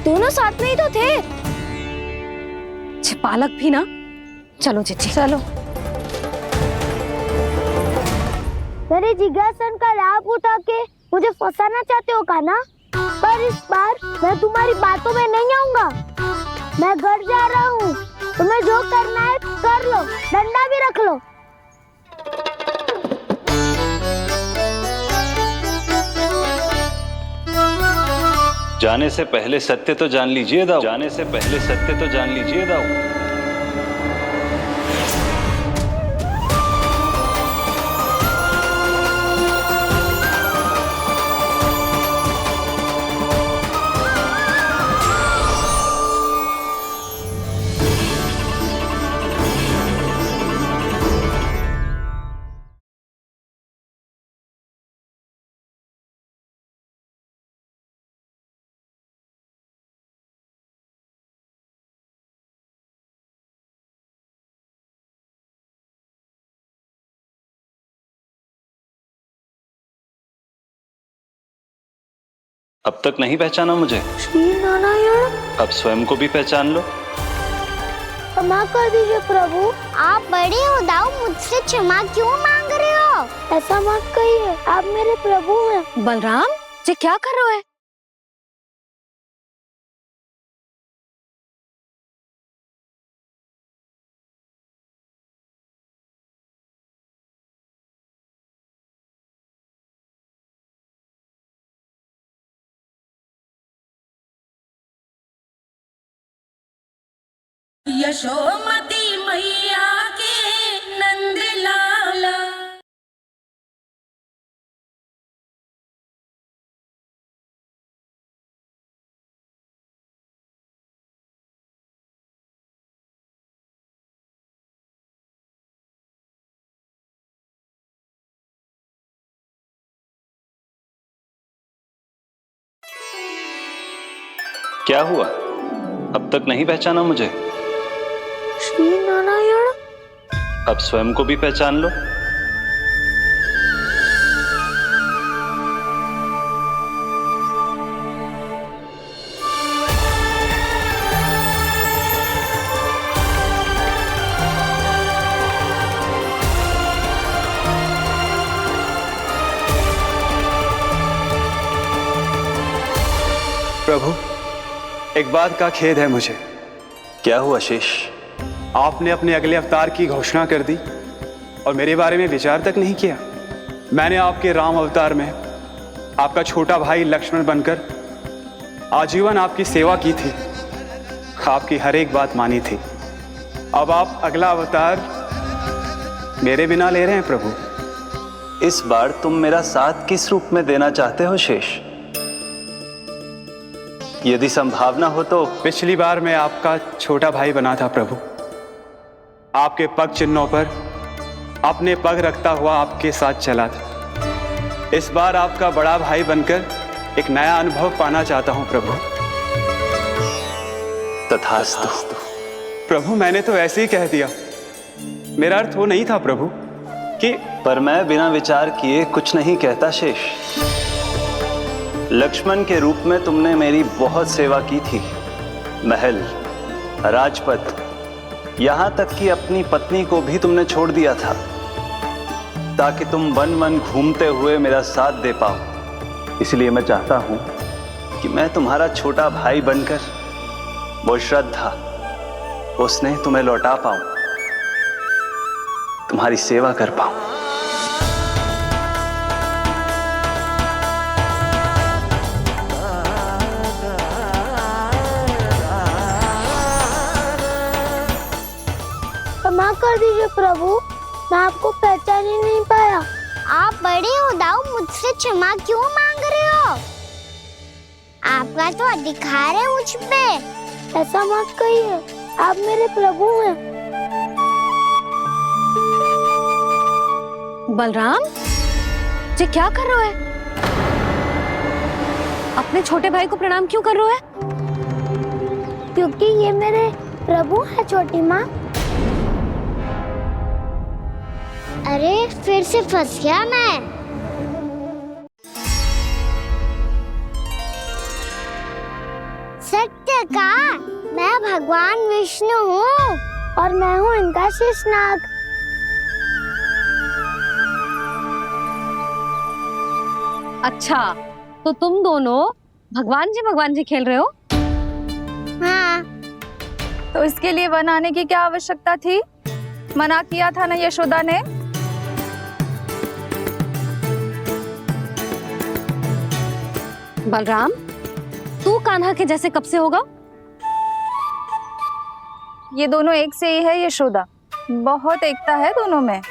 दोनों साथ में ही तो थे। पालक भी ना। चलो जीजी चलो। मेरे जिज्ञासन का लाभ उठा के मुझे फंसाना चाहते हो का ना? पर इस बार मैं तुम्हारी बातों में नहीं आऊंगा। मैं घर जा रहा हूँ, तुम्हें जो करना है कर लो, डंडा भी रख लो। जाने से पहले सत्य तो जान लीजिए दाऊ। जाने से पहले सत्य तो जान लीजिए दाऊ। अब तक नहीं पहचाना मुझे? श्री नारायण। अब स्वयं को भी पहचान लो। क्षमा कर दीजिए प्रभु। आप बड़े हो दाऊ, मुझसे क्षमा क्यों मांग रहे हो? ऐसा मत कहिए, आप मेरे प्रभु हैं। बलराम जी क्या कर रहे हो? यशोमती मैया के नंद लाला। क्या हुआ? अब तक नहीं पहचाना मुझे? श्री नारायण। अब स्वयं को भी पहचान लो। प्रभु, एक बात का खेद है मुझे। क्या हुआ शेष? आपने अपने अगले अवतार की घोषणा कर दी और मेरे बारे में विचार तक नहीं किया। मैंने आपके राम अवतार में आपका छोटा भाई लक्ष्मण बनकर आजीवन आपकी सेवा की थी, आपकी हर एक बात मानी थी। अब आप अगला अवतार मेरे बिना ले रहे हैं प्रभु। इस बार तुम मेरा साथ किस रूप में देना चाहते हो शेष? यदि संभावना हो तो। पिछली बार मैं आपका छोटा भाई बना था प्रभु, आपके पग चिन्हों पर अपने पग रखता हुआ आपके साथ चला था। इस बार आपका बड़ा भाई बनकर एक नया अनुभव पाना चाहता हूं प्रभु। तथास्तु। प्रभु, मैंने तो ऐसे ही कह दिया, मेरा अर्थ वो नहीं था प्रभु कि। पर मैं बिना विचार किए कुछ नहीं कहता शेष। लक्ष्मण के रूप में तुमने मेरी बहुत सेवा की थी। महल, राजपथ, यहां तक कि अपनी पत्नी को भी तुमने छोड़ दिया था ताकि तुम वन वन घूमते हुए मेरा साथ दे पाओ। इसलिए मैं चाहता हूं कि मैं तुम्हारा छोटा भाई बनकर वो श्रद्धा, वो स्नेह तुम्हें लौटा पाऊं, तुम्हारी सेवा कर पाऊं। क्षमा कर दीजिए प्रभु, मैं आपको पहचान ही नहीं पाया। आप बड़े हो दाऊ, मुझसे क्षमा क्यों मांग रहे हो? आपका तो अधिकार है मुझ पे। ऐसा मत कहिए, आप मेरे प्रभु हैं। बलराम जी क्या कर रहे हो? अपने छोटे भाई को प्रणाम क्यों कर रहे हो? क्योंकि ये मेरे प्रभु है छोटी माँ। अरे फिर से फंस गया मैं। सच देखा? मैं भगवान विष्णु हूँ और मैं हूँ इनका शेषनाग। अच्छा, तो तुम दोनों भगवान जी खेल रहे हो? हाँ। तो इसके लिए वन आने की क्या आवश्यकता थी? मना किया था ना यशोदा ने? बलराम, तू कान्हा के जैसे कब से होगा? ये दोनों एक से ही है यशोदा, बहुत एकता है दोनों में।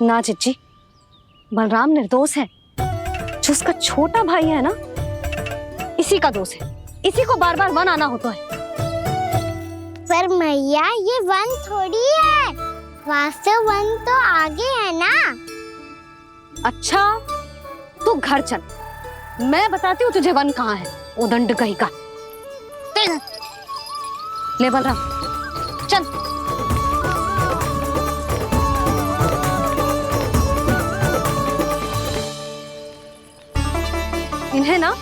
ना चिच्ची, बलराम निर्दोष है। जो उसका छोटा भाई है ना, इसी का दोष है। इसी को बार बार वन आना होता है। पर मैया, ये वन थोड़ी है, वास्तव वन तो आगे है ना। अच्छा, तू घर चल, मैं बताती हूँ तुझे वन कहाँ है। उदंड कहीं का। ले बलराम, चल। इन्हें ना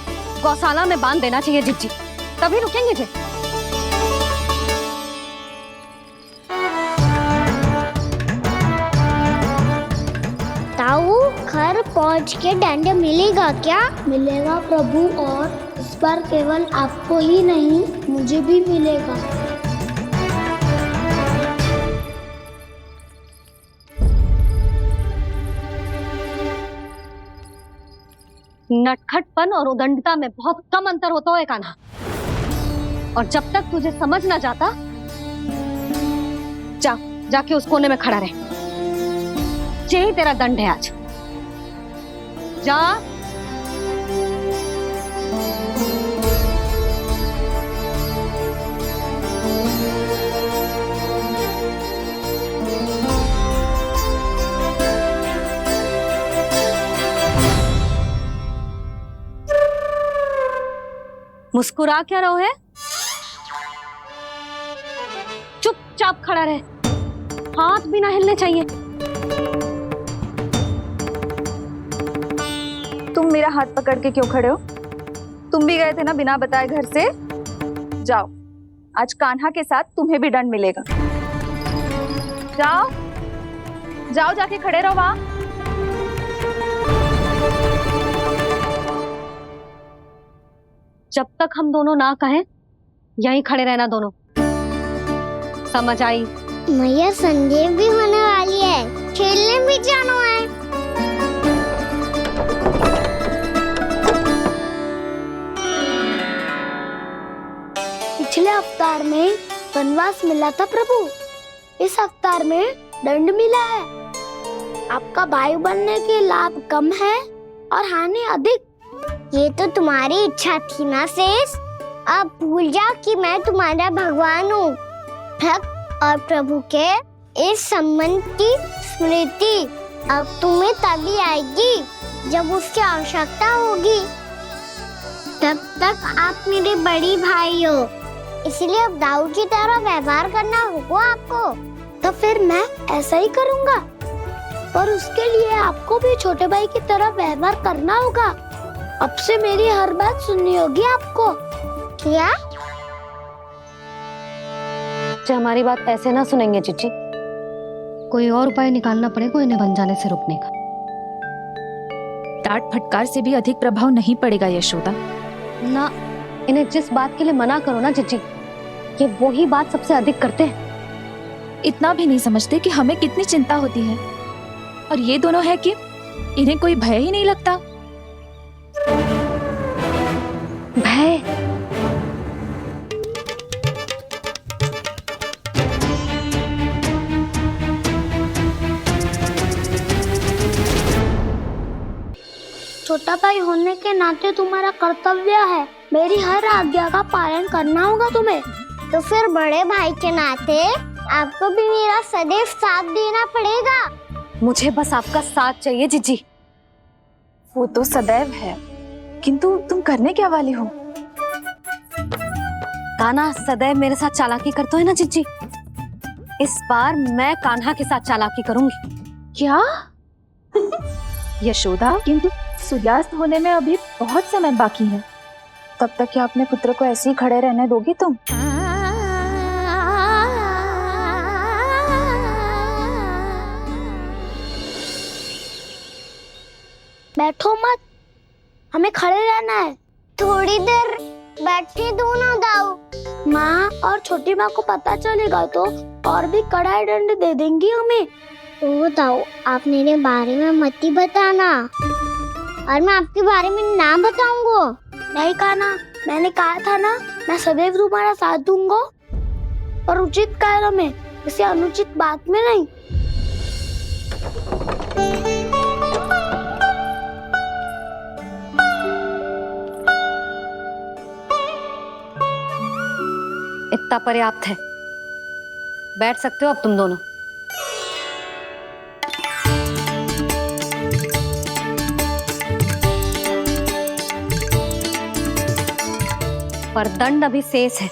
गौशाला में बांध देना चाहिए जिज्जी, तभी रुकेंगे जे। ताऊ, घर पहुंच के दंड मिलेगा क्या? मिलेगा प्रभु, और इस बार केवल आपको ही नहीं, मुझे भी मिलेगा। नटखटपन और उदंडता में बहुत कम अंतर होता है कान्हा, और जब तक तुझे समझ ना जाता, जाके उस कोने में खड़ा रहे। यही तेरा दंड है आज। जा। मुस्कुरा क्या रहो है? चुपचाप खड़ा रहे, हाथ भी ना हिलने चाहिए। तुम मेरा हाथ पकड़ के क्यों खड़े हो? तुम भी गए थे ना बिना बताए घर से। जाओ, आज कान्हा के साथ तुम्हें भी दंड मिलेगा। जाओ जाओ, जाके खड़े रहो वहां। जब तक हम दोनों ना कहें, यहीं खड़े रहना दोनों। समझ आई? मैया, संध्या भी होने वाली है, खेलने भी जाना है। पिछले अवतार में वनवास मिला था प्रभु, इस अवतार में दंड मिला है। आपका भाई बनने के लाभ कम है और हानि अधिक। ये तो तुम्हारी इच्छा थी ना शेष। अब भूल जाओ कि मैं तुम्हारा भगवान हूँ। भक्त और प्रभु के इस संबंध की स्मृति अब तुम्हें तभी आएगी जब उसकी आवश्यकता होगी। तब तक आप मेरे बड़ी भाई हो, इसलिए अब दाऊ की तरह व्यवहार करना होगा आपको। तो फिर मैं ऐसा ही करूँगा, पर उसके लिए आपको भी छोटे भाई की तरह व्यवहार करना होगा। अब से मेरी हर बात सुननी होगी आपको। क्या? जो हमारी बात ऐसे ना सुनेंगे चिच्ची, कोई और उपाय निकालना पड़ेगा इन्हें बन जाने से रुकने का। डांट फटकार से भी अधिक प्रभाव नहीं पड़ेगा यशोदा। ना, इन्हें जिस बात के लिए मना करो ना चिच्ची, ये वही बात सबसे अधिक करते हैं। इतना भी नहीं समझते कि हमें कितनी चिंता होती है, और ये दोनों है कि इन्हें कोई भय ही नहीं लगता। भय? छोटा भाई होने के नाते तुम्हारा कर्तव्य है, मेरी हर आज्ञा का पालन करना होगा तुम्हें। तो फिर बड़े भाई के नाते आपको भी मेरा सदैव साथ देना पड़ेगा। मुझे बस आपका साथ चाहिए जिज्जी। वो तो सदैव है, किंतु तुम करने क्या वाली हो? कान्हा सदैव मेरे साथ चालाकी करते है ना जिज्जी, इस बार मैं कान्हा के साथ चालाकी करूंगी। क्या? यशोदा, किंतु सूर्यास्त होने में अभी बहुत समय बाकी है। तब तक क्या अपने पुत्र को ऐसे ही खड़े रहने दोगी तुम? बैठो मत, हमें खड़े रहना है। थोड़ी देर बैठे दो ना दाऊ। माँ और छोटी माँ को पता चलेगा तो और भी कड़ा दंड दे देंगी हमें। ओ दाऊ, आप मेरे बारे में मत ही बताना, और मैं आपके बारे में ना बताऊंगा। नहीं कहा ना, मैंने कहा था ना, मैं सदैव तुम्हारा साथ दूंगा, और उचित कार्य में, किसी अनुचित बात में नहीं। इतना पर्याप्त है, बैठ सकते हो अब तुम दोनों। पर दंड अभी शेष है।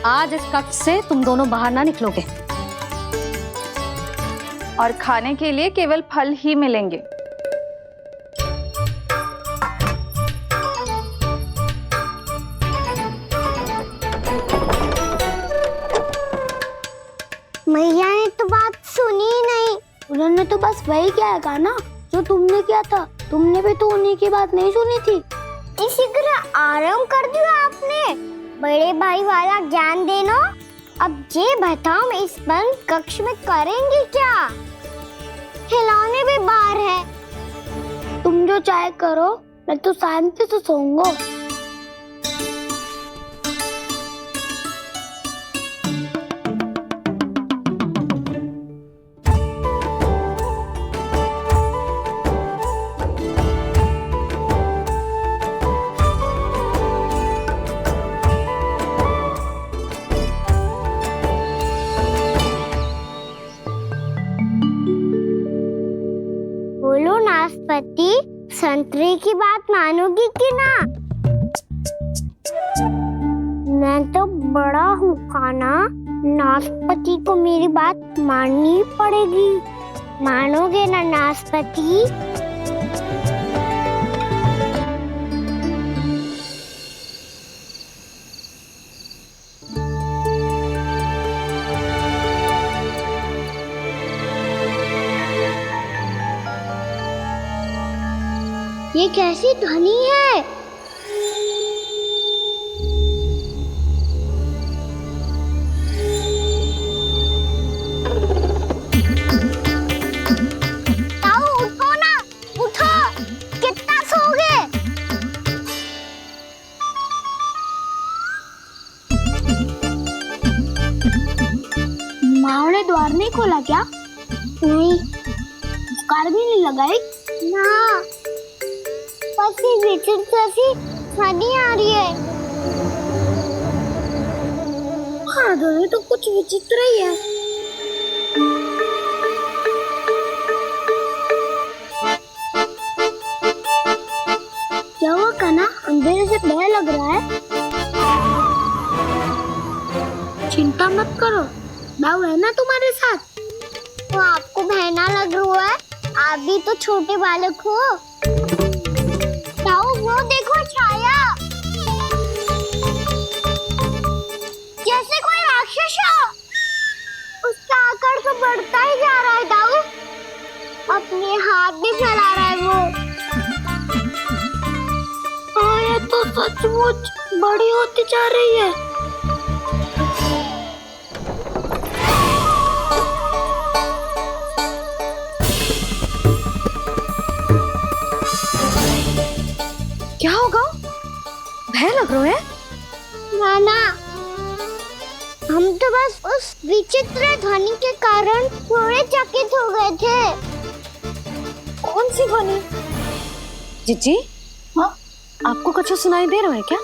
आज इस कक्ष से तुम दोनों बाहर ना निकलोगे, और खाने के लिए केवल फल ही मिलेंगे। मैया ने तो बात सुनी ही नहीं। उन्होंने तो बस वही कहा ना जो तुमने किया था। तुमने भी तो उन्हीं की बात नहीं सुनी थी। इसी तरह आराम कर दिया आपने। बड़े भाई वाला ज्ञान देना। अब ये बताओ, इस बंद कक्ष में करेंगे क्या? खिलौने भी बाहर है। तुम जो चाहे करो, मैं तो शांति से सोऊंगा। बोलो नाशपाती, संतरे की बात मानोगी कि ना? मैं तो बड़ा हूँ खाना, नाशपाती को मेरी बात माननी पड़ेगी। मानोगे ना नाशपाती? ये कैसी ध्वनि है? ताऊ उठो ना, उठो। कितना सोओगे? माँ ने द्वार नहीं खोला क्या? नहीं। कार भी नहीं लगाई? ना, बस ये विचित्र सी ध्वनि आ रही है। हाँ, ध्वनि तो कुछ विचित्र ही है। क्या हुआ कान्हा? अंधेरे से डर लग रहा है। चिंता मत करो, दाऊ है ना तुम्हारे साथ। तो आपको बहना लग रहा है? आप भी तो छोटे बालक हो। ताऊ, वो देखो छाया, जैसे कोई राक्षस हो। उसका आकार तो बढ़ता ही जा रहा है ताऊ। अपने हाथ भी फैला रहा है वो। हाँ, ये तो सचमुच बड़ी होती जा रही है। क्या होगा? भय लग रहा है? नाना, हम तो बस उस विचित्र ध्वनि के कारण थोड़े चकित हो गए थे। कौन सी ध्वनि? जीजी, हाँ? आपको कुछ सुनाई दे रहा है क्या?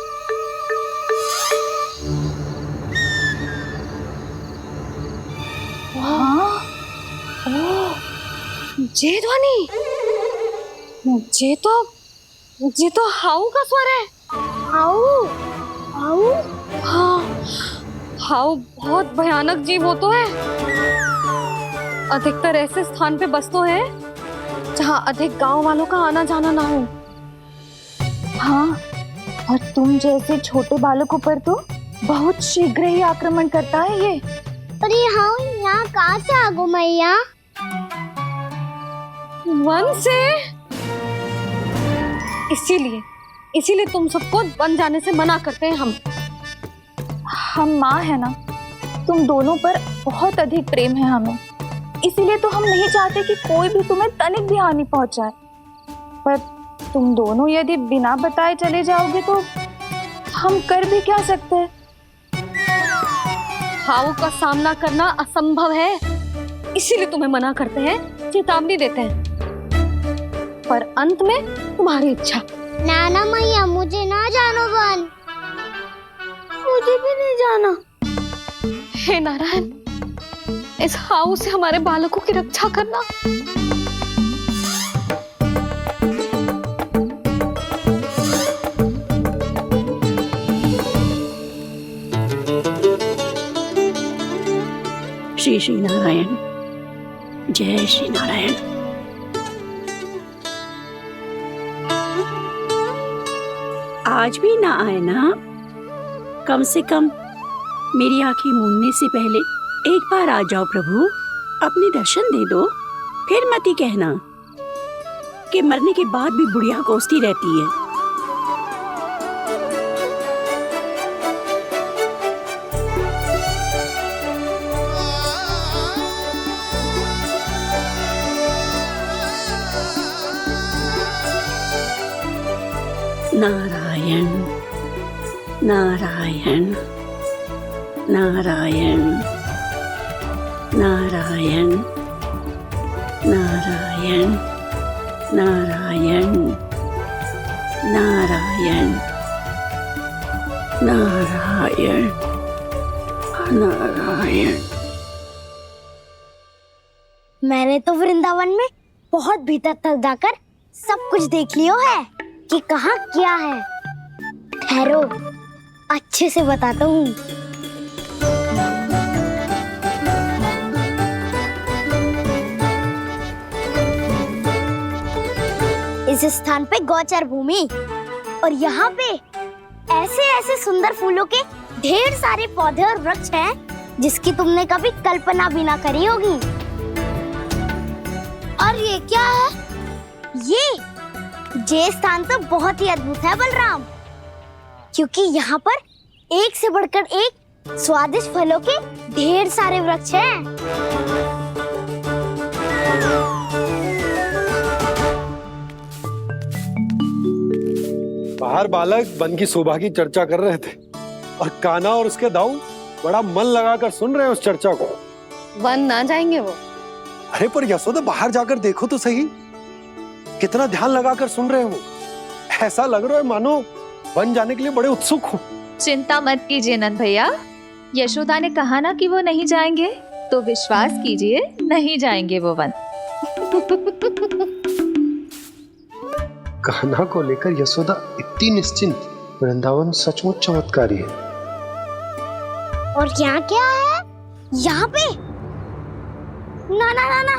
हाँ? ओह, ये ध्वनि, ये तो हाउ का स्वर है। हाउ? हाउ? हाँ, हाउ बहुत भयानक जीव हो तो है। अधिकतर ऐसे स्थान पे बसते हैं जहाँ अधिक गांव वालों का आना जाना ना हो। हाँ, और तुम जैसे छोटे बालकों पर तो बहुत शीघ्र ही आक्रमण करता है ये। पर यहाँ कहाँ से आ गो मैया? वन से। इसीलिए तुम सबको वन जाने से मना करते हैं हम माँ है ना, तुम दोनों पर बहुत अधिक प्रेम है हमें, इसीलिए तो हम नहीं चाहते कि कोई भी तुम्हें तनिक भी हानि पहुंचाए। पर तुम दोनों यदि बिना बताए चले जाओगे तो हम कर भी क्या सकते हैं? हाउ का सामना करना असंभव है, इसीलिए तुम्हें मना करते हैं, चेतावनी देते हैं। पर अंत में तुम्हारी इच्छा। नाना मैया मुझे ना जानो वन, मुझे भी नहीं जाना। हे नारायण, इस हाउ से हमारे बालकों की रक्षा करना। श्री श्री नारायण, जय श्री नारायण। आज भी ना आए ना? कम से कम मेरी आंखें मूंदने से पहले एक बार आ जाओ प्रभु, अपने दर्शन दे दो। फिर मत ही कहना कि मरने के बाद भी बुढ़िया कोसती रहती है। नारायण नारायण नारायण नारायण नारायण नारायण नारायण नारायण नारायण। मैंने तो वृंदावन में बहुत भीतर तक जाकर सब कुछ देख लियो है कि कहाँ क्या है। ठहरो, अच्छे से बताता हूँ। इस स्थान पे गोचर भूमि और यहाँ पे ऐसे ऐसे सुंदर फूलों के ढेर सारे पौधे और वृक्ष हैं जिसकी तुमने कभी कल्पना भी ना करी होगी। और ये क्या है? ये स्थान तो बहुत ही अद्भुत है बलराम, क्योंकि यहाँ पर एक से बढ़कर एक स्वादिष्ट फलों के ढेर सारे वृक्ष हैं। बाहर बालक वन की शोभा की चर्चा कर रहे थे और कान्हा और उसके दाऊ बड़ा मन लगाकर सुन रहे हैं उस चर्चा को। वन ना जाएंगे वो। अरे पर यशोदा, बाहर जाकर देखो तो सही, कितना ध्यान लगाकर सुन रहे हो। ऐसा लग रहा है मानो वन जाने के लिए बड़े उत्सुक हो। चिंता मत कीजिए नंद भैया, यशोदा ने कहा ना कि वो नहीं जाएंगे, तो विश्वास कीजिए नहीं जाएंगे वो वन। कान्हा को लेकर यशोदा इतनी निश्चिंत, वृंदावन सचमुच चमत्कारी है। और यहाँ क्या है? यहाँ पे ना ना ना ना,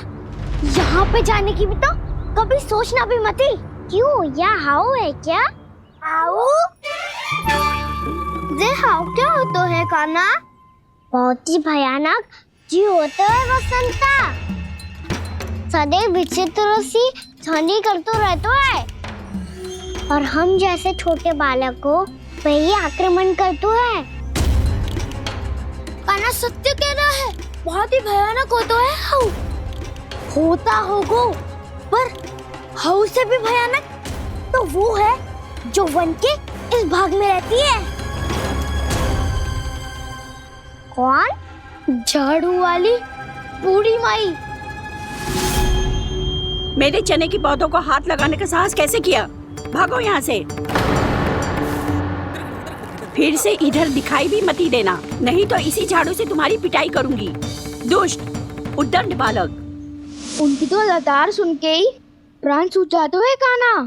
यहाँ पे जाने की भी तो कभी सोचना भी मत ही। क्यों, यहाँ हाउ है क्या? हाउ? ये हाउ क्या होता है कान्हा? बहुत ही भयानक जी होता है वसंता, सदैव विचित्र सी छानी करते रहता है और हम जैसे छोटे बालक को वही आक्रमण करते है। कान्हा सत्य कह रहा है, बहुत ही भयानक होता है हाउ। होता होगा, पर हाउ से भी भयानक तो वो है जो वन के इस भाग में रहती है। कौन? झाड़ू वाली बूढ़ी माई। मेरे चने की पौधों को हाथ लगाने का साहस कैसे किया? भागो यहाँ से। फिर से इधर दिखाई भी मत ही देना, नहीं तो इसी झाड़ू से तुम्हारी पिटाई करूंगी। दुष्ट उद्दंड बालक। उनकी तो लतार सुन के ही प्राण सूझ जाते हुए कान्हा।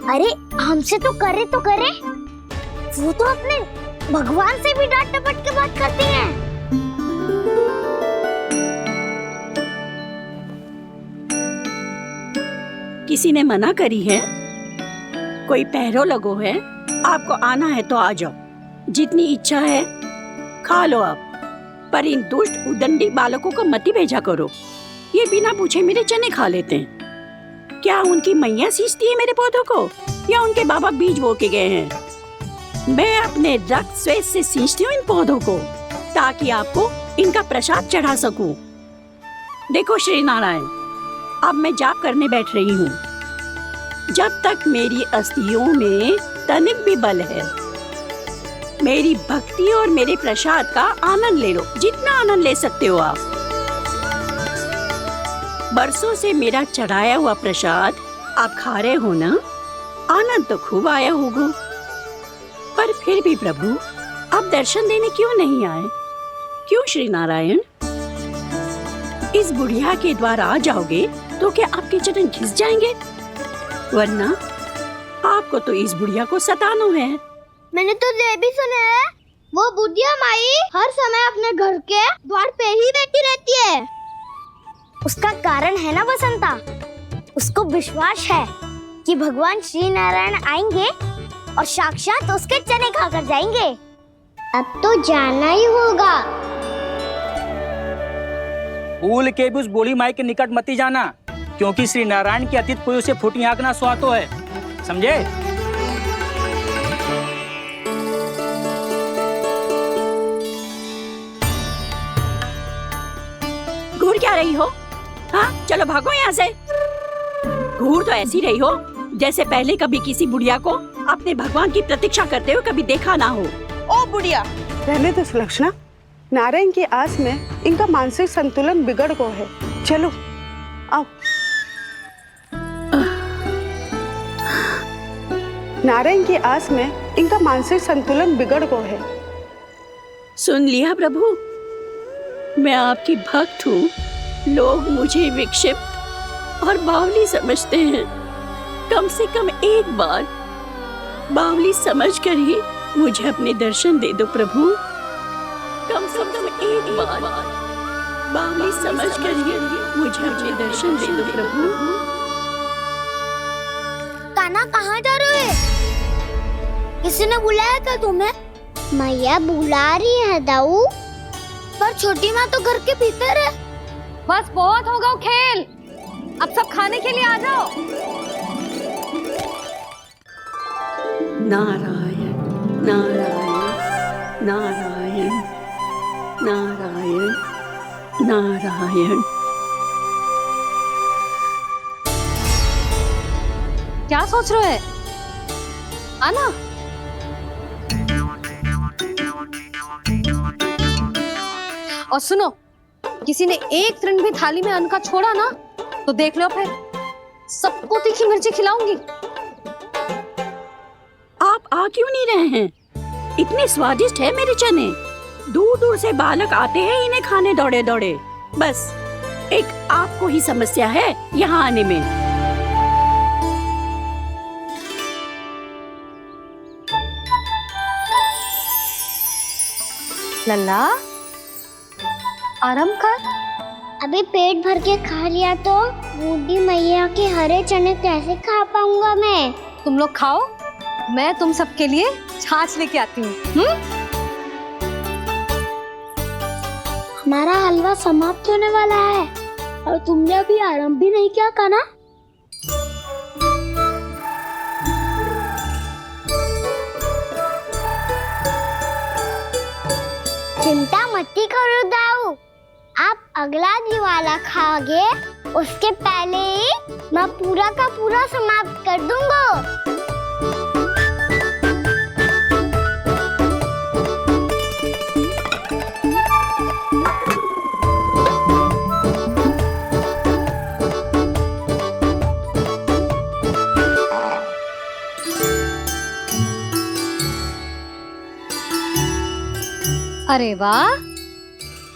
अरे हमसे तो करे, वो तो अपने भगवान से भी डांट डपट के बात करती हैं। किसी ने मना करी है? कोई पैरो लगो है, आपको आना है तो आ जाओ, जितनी इच्छा है खा लो आप, पर इन दुष्ट उदंडी बालकों को मत ही भेजा करो। ये बिना पूछे मेरे चने खा लेते हैं। क्या उनकी मैया सींचती है मेरे पौधों को, या उनके बाबा बीज बो के गए हैं? मैं अपने रक्त स्वेद से सींचती हूँ इन पौधों को, ताकि आपको इनका प्रसाद चढ़ा सकूं। देखो श्री नारायण, अब मैं जाप करने बैठ रही हूँ। जब तक मेरी अस्थियों में तनिक भी बल है, मेरी भक्ति और मेरे प्रसाद का आनंद ले लो, जितना आनंद ले सकते हो आप। बरसों से मेरा चढ़ाया हुआ प्रसाद आप खा रहे हो ना, आनंद तो खूब आया होगा। पर फिर भी प्रभु आप दर्शन देने क्यों नहीं आए? क्यों श्री नारायण? इस बुढ़िया के द्वार आ जाओगे तो क्या आपके चरण घिस जाएंगे? वरना आपको तो इस बुढ़िया को सताना है। मैंने तो ये भी सुना है, वो बुढ़िया माई हर समय अपने घर के द्वार पे ही बैठी रहती है। उसका कारण है ना बसंता, उसको विश्वास है कि भगवान श्री नारायण आएंगे और साक्षात उसके चने खाकर जाएंगे। अब तो जाना ही होगा। भूल के भी उस बूढ़ी माई के निकट मत जाना, क्योंकि श्री नारायण की अतीत कोई उसे फूटी हाँकना स्वातो है, समझे? घूर क्या रही हो? हाँ, चलो भागो यहाँ से। घूर तो ऐसी रही हो जैसे पहले कभी किसी बुढ़िया को अपने भगवान की प्रतीक्षा करते हुए कभी देखा ना हो। ओ बुढ़िया, रहने दो सुलक्षणा, नारायण की आस में इनका मानसिक संतुलन बिगड़ गया है। चलो आओ। नारायण की आस में इनका मानसिक संतुलन बिगड़ गया है। सुन लिया प्रभु, मैं आपकी भक्त हूँ। लोग मुझे विक्षिप्त और बावली समझते हैं। कम से कम एक बार बावली समझकर ही मुझे अपने दर्शन दे दो प्रभु। कम से कम एक बार बावली समझकर ही मुझे अपने दर्शन दे दो प्रभु। कान्हा कहाँ जा रहे हो? किसी ने बुलाया क्या तुम्हें? मैया बुला रही है दाऊ, पर छोटी माँ तो घर के भीतर है। बस बहुत होगा खेल, अब सब खाने के लिए आ जाओ। नारायण नारायण नारायण नारायण नारायण। क्या सोच रहे हो? आना। और सुनो, किसी ने एक तृण भी थाली में अन्न का छोड़ा ना, तो देख लो फिर सबको तीखी मिर्ची खिलाऊंगी। आप आ क्यों नहीं रहे हैं? इतने स्वादिष्ट है मेरे चने। दूर दूर से बालक आते हैं इन्हें खाने दौड़े दौड़े। बस एक आपको ही समस्या है यहाँ आने में। लल्ला, आराम कर। अभी पेट भर के खा लिया तो बूढ़ी मैया के हरे चने कैसे खा पाऊंगा मैं? तुम लोग खाओ, मैं तुम सबके लिए छाछ लेके आती हूँ। हमारा हलवा समाप्त होने वाला है और तुमने अभी आराम भी नहीं किया कान्हा। चिंता मत करो दाऊ, आप अगला दिवाला खाओगे उसके पहले ही मैं पूरा का पूरा समाप्त कर दूंगा। अरे वाह,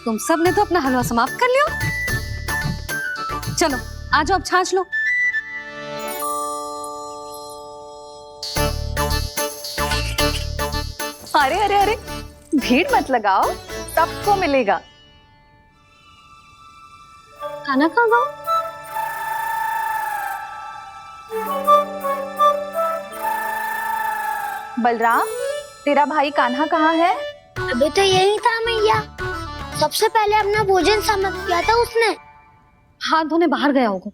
तुम सब ने तो अपना हलवा समाप्त कर लिया। चलो आ जाओ, अब छाछ लो। अरे अरे अरे, भीड़ मत लगाओ, सबको मिलेगा। खाना खा जाओ। बलराम, तेरा भाई कान्हा कहाँ है? अभी तो यही था मैया। सबसे पहले अपना भोजन समाप्त किया था उसने। हाथ धोने बाहर गया होगा।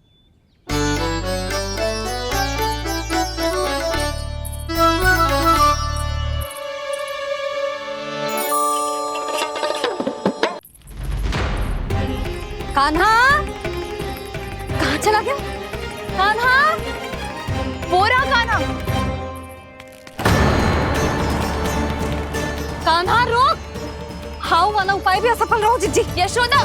कान्हा कहाँ चला गया? कान्हा, वो रहा कान्हा। कान्हा रोक! हाउ वाला उपाय भी असफल रहो जिज्जी। यशोदा,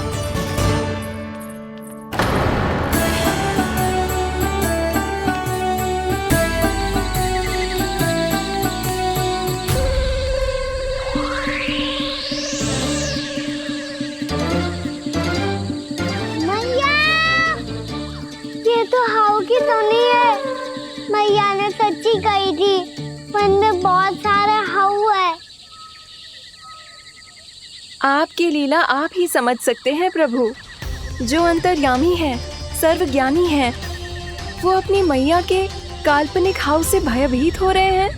मैया, ये तो हाउ की धुनी है। मैया ने सच्ची कही थी, वन में बहुत सारे हाउ है। आपकी लीला आप ही समझ सकते हैं प्रभु। जो अंतर्यामी है, सर्वज्ञानी है, वो अपनी मैया के काल्पनिक हाव से भयभीत हो रहे हैं।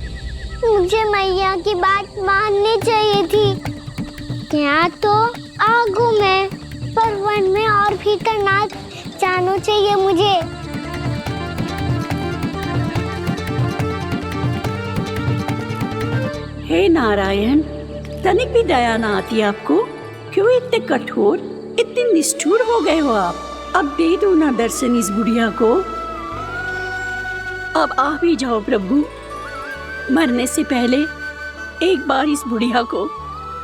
मुझे मैया की बात माननी चाहिए थी। यहाँ तो आगू में, पर वन में और भीतर ना जाना चाहिए मुझे। हे नारायण, तनिक भी दया ना आती आपको? क्यों इतने कठोर, इतने निष्ठुर हो गए हो आप? अब दे दो ना दर्शन इस बुढ़िया को। अब आ भी जाओ प्रभु। मरने से पहले एक बार इस बुढ़िया को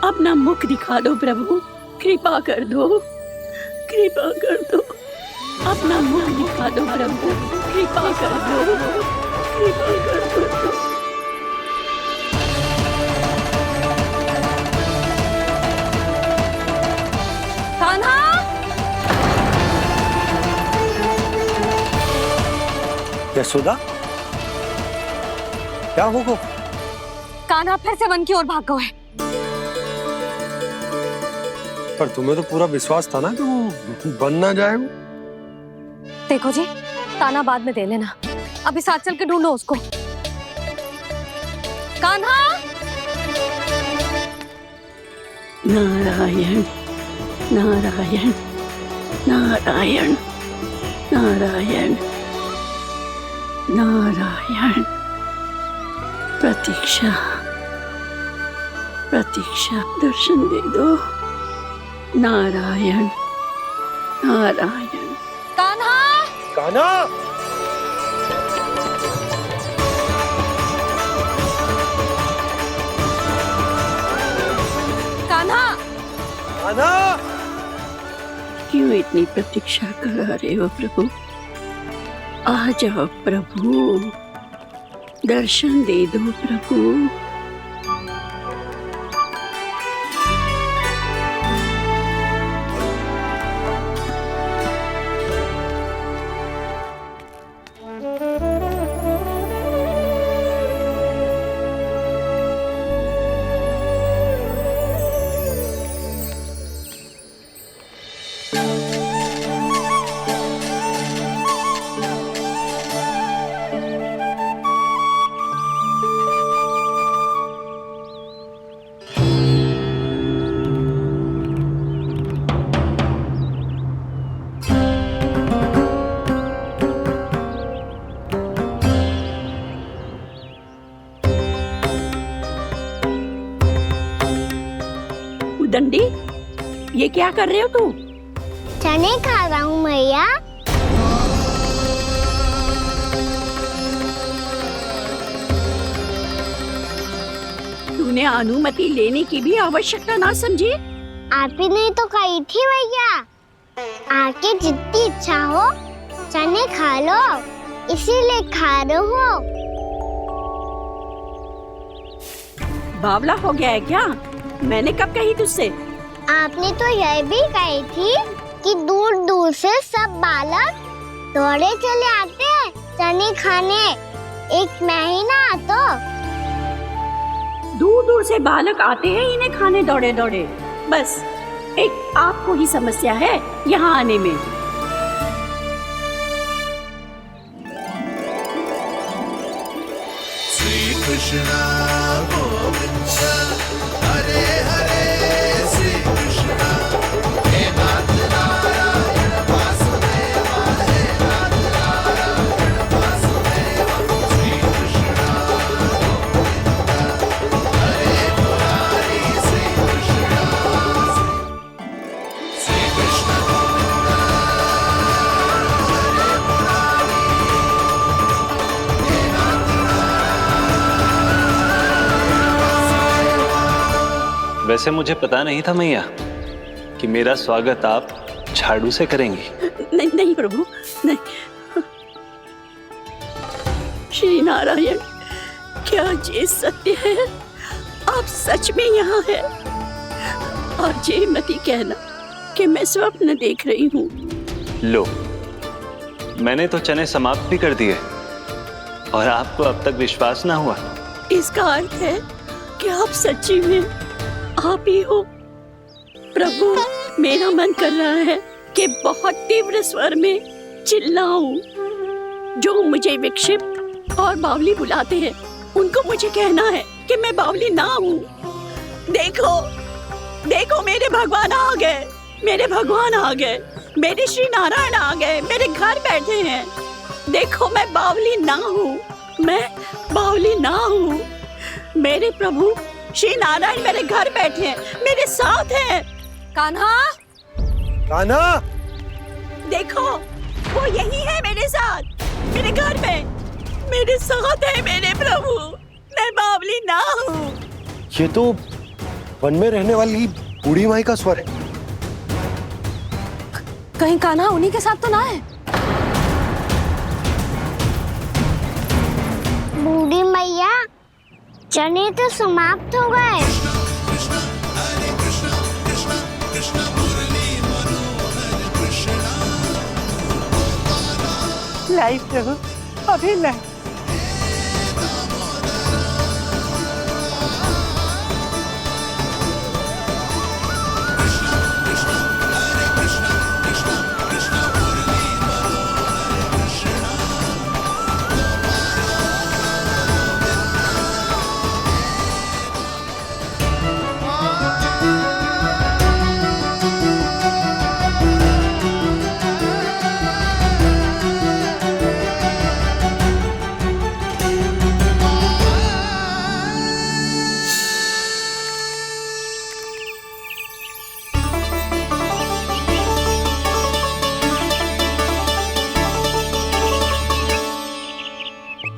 अपना मुख दिखा दो प्रभु। कृपा कर दो, कृपा कर दो। अपना मुख दिखा दो प्रभु। कृपा कर दो, कृपा कर दो। कान्हा! यशोदा, क्या होगा? कान्हा फिर से वन की ओर भाग गए। पर तुम्हें तो पूरा विश्वास था ना कि वो बन ना जाए। देखो जी, ताना बाद में दे लेना, अभी साथ चल के ढूंढो उसको। कान्हा! नारायण, नारायण, नारायण, नारायण, नारायण। प्रतीक्षा, प्रतीक्षा, दर्शन दे दो। नारायण, नारायण। कान्हा! कान्हा! कान्हा! कान्हा! क्यों इतनी प्रतीक्षा करा रहे हो प्रभु? आ जाओ प्रभु, दर्शन दे दो प्रभु। दंडी, ये क्या कर रहे हो तू? चने खा रहा हूँ मैया। तूने अनुमति लेने की भी आवश्यकता ना समझी? आप ही नहीं तो कही थी भैया, आके जितनी इच्छा हो चने खा लो, इसीलिए खा रहे हो। बावला हो गया है क्या? मैंने कब कही तुझसे? आपने तो यह भी कही थी कि दूर दूर से सब बालक दौड़े चले आते हैं चने खाने, एक महीना तो। दूर दूर से बालक आते हैं इन्हें खाने दौड़े दौड़े। बस एक आपको ही समस्या है यहाँ आने में। श्री कृष्ण वैसे मुझे पता नहीं था मैया कि मेरा स्वागत आप झाड़ू से करेंगी। नहीं नहीं प्रभु, नहीं। श्री नारायण, क्या ये सत्य है? आप सच में यहाँ हैं? और ये मत ही कहना कि मैं स्वप्न देख रही हूँ। लो, मैंने तो चने समाप्त भी कर दिए और आपको अब तक विश्वास ना हुआ। इसका अर्थ है कि आप सच्ची में आप ही हो। प्रभु, मेरा मन कर रहा है कि बहुत तीव्र स्वर में चिल्लाऊं। जो मुझे विक्षिप्त और बावली बुलाते हैं, उनको मुझे कहना है कि मैं बावली ना हूँ। देखो, देखो, मेरे भगवान आ गए, मेरे भगवान आ गए, मेरे श्री नारायण आ गए, मेरे घर बैठे हैं। देखो, मैं बावली ना हूँ, मैं बावली ना हूँ। मेरे प्रभु श्री नारायण मेरे घर बैठे हैं, मेरे साथ हैं। कान्हा, कान्हा, देखो, वो यही है मेरे साथ, मेरे घर में, मेरे साथ है मेरे प्रभु। मैं बावली ना हूँ। ये तो वन में रहने वाली बूढ़ी माई का स्वर है। कहीं कान्हा उन्हीं के साथ तो ना है? बूढ़ी मैया, चने तो समाप्त हो गए। लाई प्रभु, अभी लाई।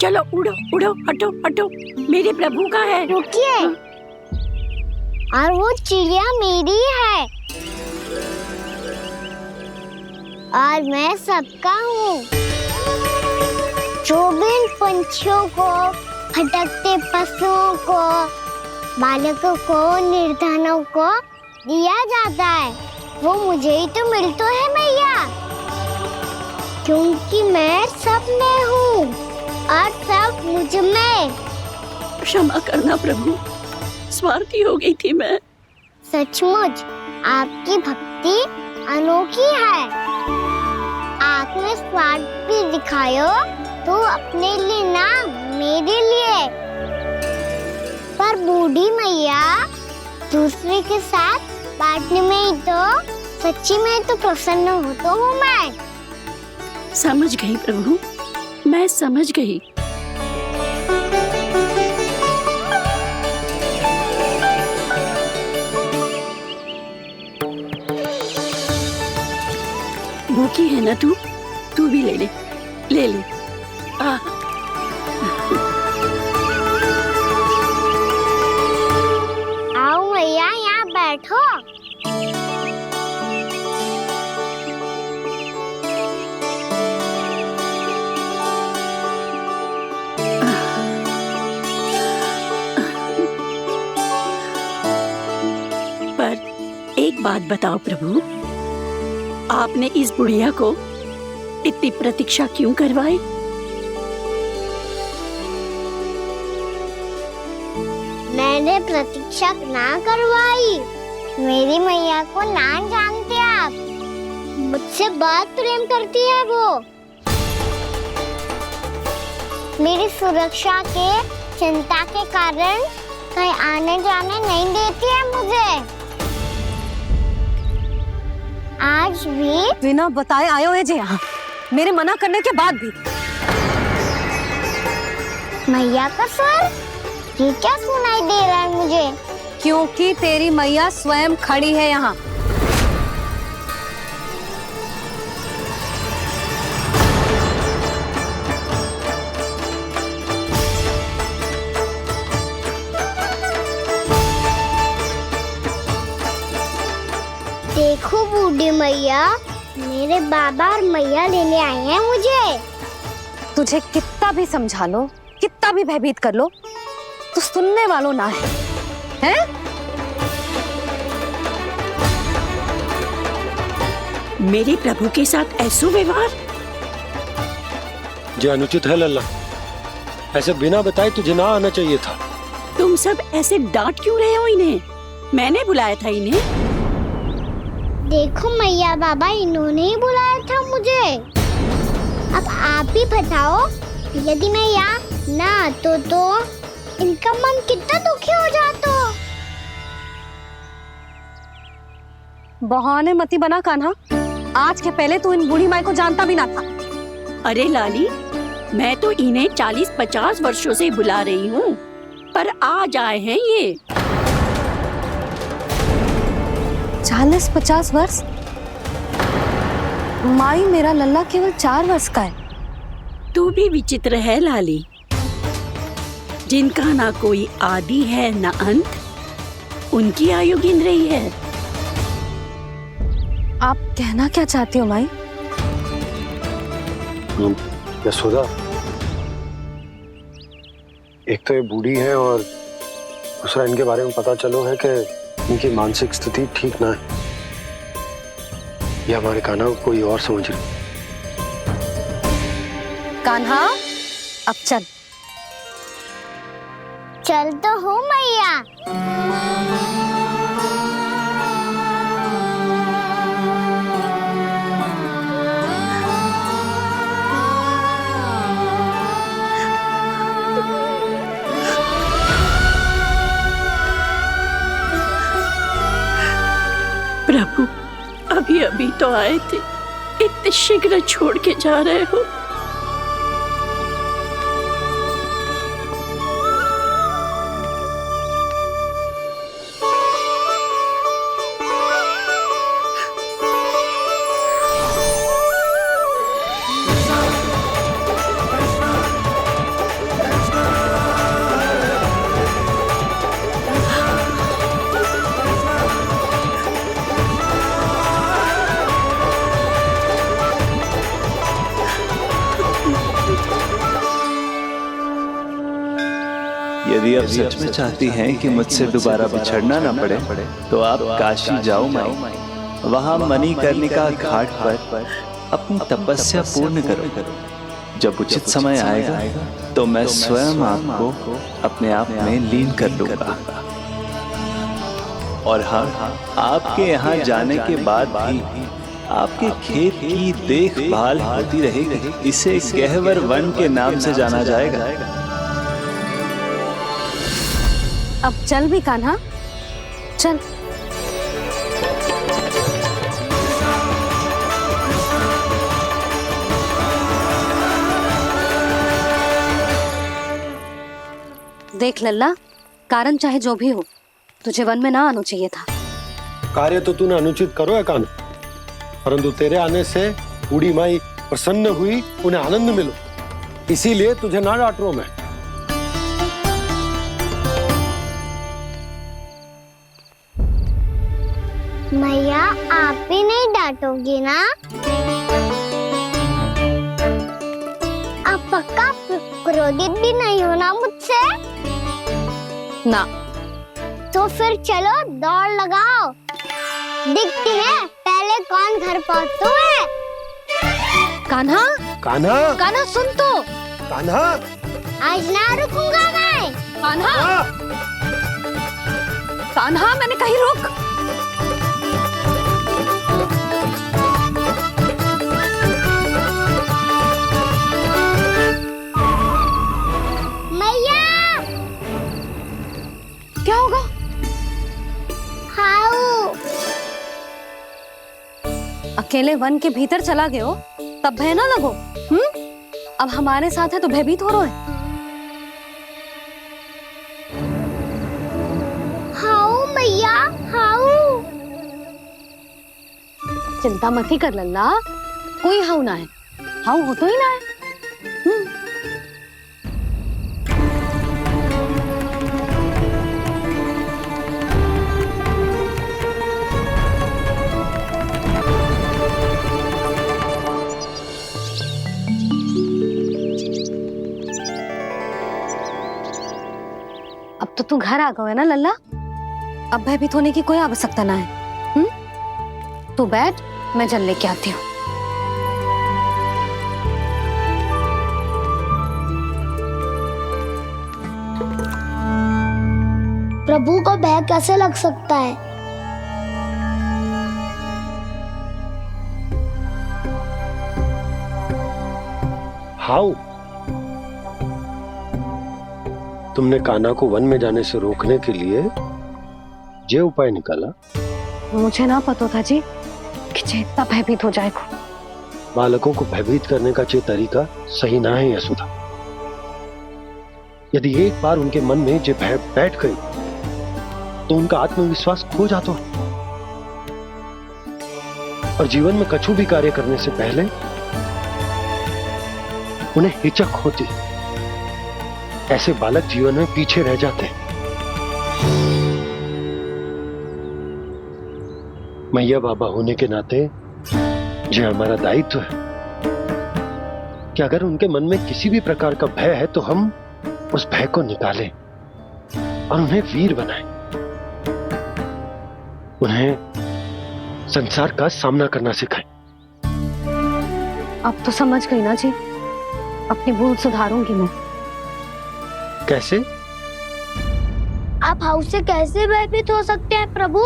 चलो उड़ो उड़ो, हटो हटो, मेरे प्रभु का है। रुकिए, और वो चिड़िया मेरी है और मैं सबका हूँ। जो भी इन पंछियों को, भटकते पशुओं को, बालकों को, निर्धनों को दिया जाता है, वो मुझे ही तो मिलता है मैया, क्योंकि मैं सब में हूँ और सब मुझ में। क्षमा करना प्रभु, स्वार्थी हो गई थी मैं। सचमुच आपकी भक्ति अनोखी है। आपने स्वार्थ भी दिखायो तो अपने लिए ना, मेरे लिए। पर बूढ़ी मैया, दूसरे के साथ बांटने में ही तो सच्ची में तो प्रसन्न होता हूँ मैं। समझ गई प्रभु, मैं समझ गई। भूखी है ना तू? तू भी ले ले, ले ले। आओ मैया, यहाँ बैठो। पर एक बात बताओ प्रभु, आपने इस बुढ़िया को इतनी प्रतीक्षा क्यों करवाई? मैंने प्रतीक्षा ना करवाई। मेरी मैया को ना जानते आप, मुझसे बहुत प्रेम करती है वो। मेरी सुरक्षा के चिंता के कारण कहीं आने जाने नहीं देती है मुझे। आज भी बिना बताए आए हुए जे यहाँ, मेरे मना करने के बाद भी। मैया का स्वर, ये क्या सुनाई दे रहा है मुझे? क्योंकि तेरी मैया स्वयं खड़ी है यहाँ। देखो बूढ़ी मैया, मेरे बाबा और मैया लेने आए हैं मुझे। तुझे कितना भी समझा लो, कितना भी भयभीत कर लो, तो सुनने वालों ना है, हैं? मेरे प्रभु के साथ ऐसा व्यवहार जो अनुचित है लल्ला। ऐसे बिना बताए तुझे ना आना चाहिए था। तुम सब ऐसे डांट क्यों रहे हो इन्हें? मैंने बुलाया था इन्हें। देखो मैया बाबा, इन्होंने ही बुलाया था मुझे। अब आप ही बताओ, यदि मैं यहाँ ना आतो तो इनका मन कितना दुखी हो जाता। बहाने मती बना कान्हा, आज के पहले तू इन बूढ़ी माई को जानता भी ना था। अरे लाली, मैं तो इन्हें 40-50 वर्षों से बुला रही हूँ, पर आज आए हैं ये। 40-50 वर्ष? माई, मेरा लल्ला केवल 4 वर्ष का है। तू भी विचित्र है लाली, जिनका ना कोई आदि है ना अंत, उनकी आयु गिन रही है। आप कहना क्या चाहती हो माई? यशोदा, एक तो ये बूढ़ी है और दूसरा इनके बारे में पता चलो है कि इनकी मानसिक स्थिति ठीक ना है। ये हमारे कान्हा को कोई और समझ रही। कान्हा, अब चल। चल तो हूँ मैया। प्रभु, अभी अभी तो आए थे, इतने शीघ्र छोड़ के जा रहे हो? यदि आप सच में चाहती हैं कि मुझसे दोबारा बिछड़ना ना पड़े, तो आप काशी जाओ माई। वहां मणिकर्णिका घाट पर अपनी तपस्या पूर्ण करो। जब उचित समय आएगा तो मैं स्वयं आपको अपने आप में लीन कर लूंगा। और हाँ, आपके यहाँ जाने के बाद भी आपके खेत की देखभाल होती रहेगी। इसे गहवर वन के नाम से जाना जाएगा। अब चल भी कान्हा, चल। देख लल्ला, कारण चाहे जो भी हो, तुझे वन में ना आना चाहिए था। कार्य तो तूने अनुचित करो है कान्हा, परंतु तेरे आने से बूढ़ी माई प्रसन्न हुई, उन्हें आनंद मिलो, इसीलिए तुझे ना डांट रहा हूं मैं। मैया, आप भी नहीं डांटोगी ना? आप पक्का क्रोधित भी नहीं हो ना मुझसे? ना। तो फिर चलो दौड़ लगाओ, दिखती है पहले कौन घर पहुंचता है। कान्हा, कान्हा, कान्हा सुन तो। कान्हा, आज ना रुकूंगा मैं। कान्हा, कान्हा, मैंने कहीं रुक। क्या होगा? हाउ अकेले वन के भीतर चला गए हो, तब भय ना लगो। अब हमारे साथ है तो भयभीत हो रहे हैं। हाउ मैया, हाउ। चिंता मत ही कर लल्ला, कोई हाउ ना है। हाउ हो तो ही ना है। अब तो तू घर आ गया है ना लल्ला, अब भयभीत होने की कोई आवश्यकता ना है। तू बैठ, मैं जल लेके आती हूँ। प्रभु को भय कैसे लग सकता है? हाउ? तुमने कान्हा को वन में जाने से रोकने के लिए ये उपाय निकाला? मुझे ना पता था जी कि जे इतना भयभीत हो जाएगा। बालकों को भयभीत करने का ये तरीका सही ना है यशोदा। यदि एक बार उनके मन में ये भय बैठ गई तो उनका आत्मविश्वास खो जाता है और जीवन में कछु भी कार्य करने से पहले उन्हें हिचक होती। ऐसे बालक जीवन में पीछे रह जाते हैं। मैया बाबा होने के नाते ये हमारा दायित्व है कि अगर उनके मन में किसी भी प्रकार का भय है तो हम उस भय को निकालें और उन्हें वीर बनाएं, उन्हें संसार का सामना करना सिखाएं। अब तो समझ गई ना जी, अपनी भूल सुधारूंगी मैं। कैसे? आप हाउ से कैसे भयभीत हो सकते हैं प्रभु?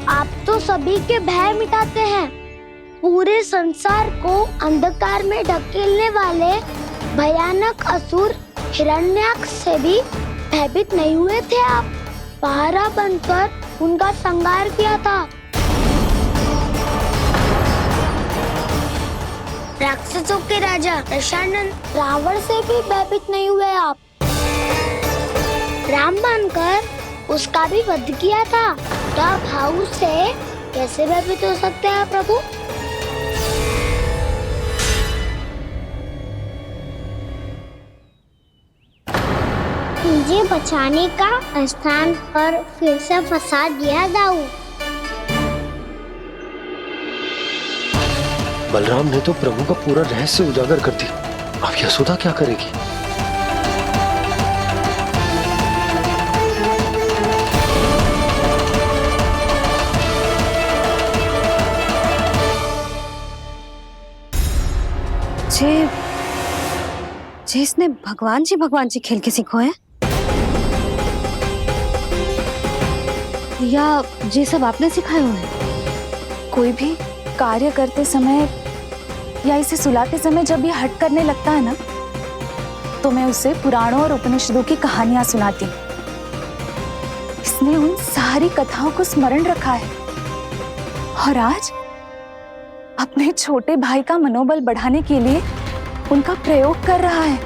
आप तो सभी के भय मिटाते हैं। पूरे संसार को अंधकार में ढकेलने वाले भयानक असुर हिरण्याक्ष से भी भयभीत नहीं हुए थे आप। पहरा बनकर उनका संहार किया था। राक्षसों के राजा दशानन रावण से भी भयभीत नहीं हुए आप। राम बनकर उसका भी वध किया था। तो आप हाउ से कैसे भयभीत हो सकते हैं प्रभु? मुझे बचाने का स्थान पर फिर से फंसा दिया दाऊ। बलराम ने तो प्रभु का पूरा रहस्य उजागर कर दी। अब यशोदा क्या करेगी? जे इसने भगवान जी खेल के सीखो है, या ये सब आपने सिखाए हुए हैं? कोई भी कार्य करते समय या इसे सुलाते समय जब ये हट करने लगता है ना, तो मैं उसे पुराणों और उपनिषदों की कहानियां सुनाती हूँ। इसने उन सारी कथाओं को स्मरण रखा है और आज अपने छोटे भाई का मनोबल बढ़ाने के लिए उनका प्रयोग कर रहा है।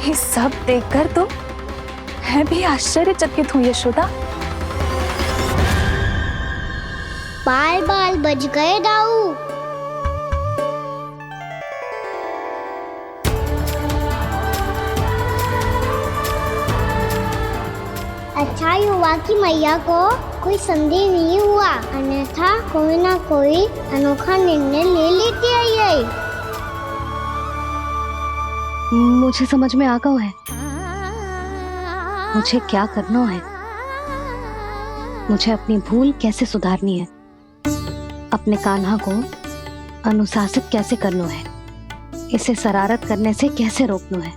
ये सब देखकर तो मैं भी आश्चर्यचकित हूँ यशोदा। बाल बाल बज गए दाऊ। अच्छा ही हुआ कि मैया को कोई संदेह नहीं हुआ, अन्यथा कोई ना कोई अनोखा निर्णय ले लेती है ये। मुझे समझ में आ गया है मुझे क्या करना है। मुझे अपनी भूल कैसे सुधारनी है, अपने कान्हा को अनुशासित कैसे करना है, इसे शरारत करने से कैसे रोकना है,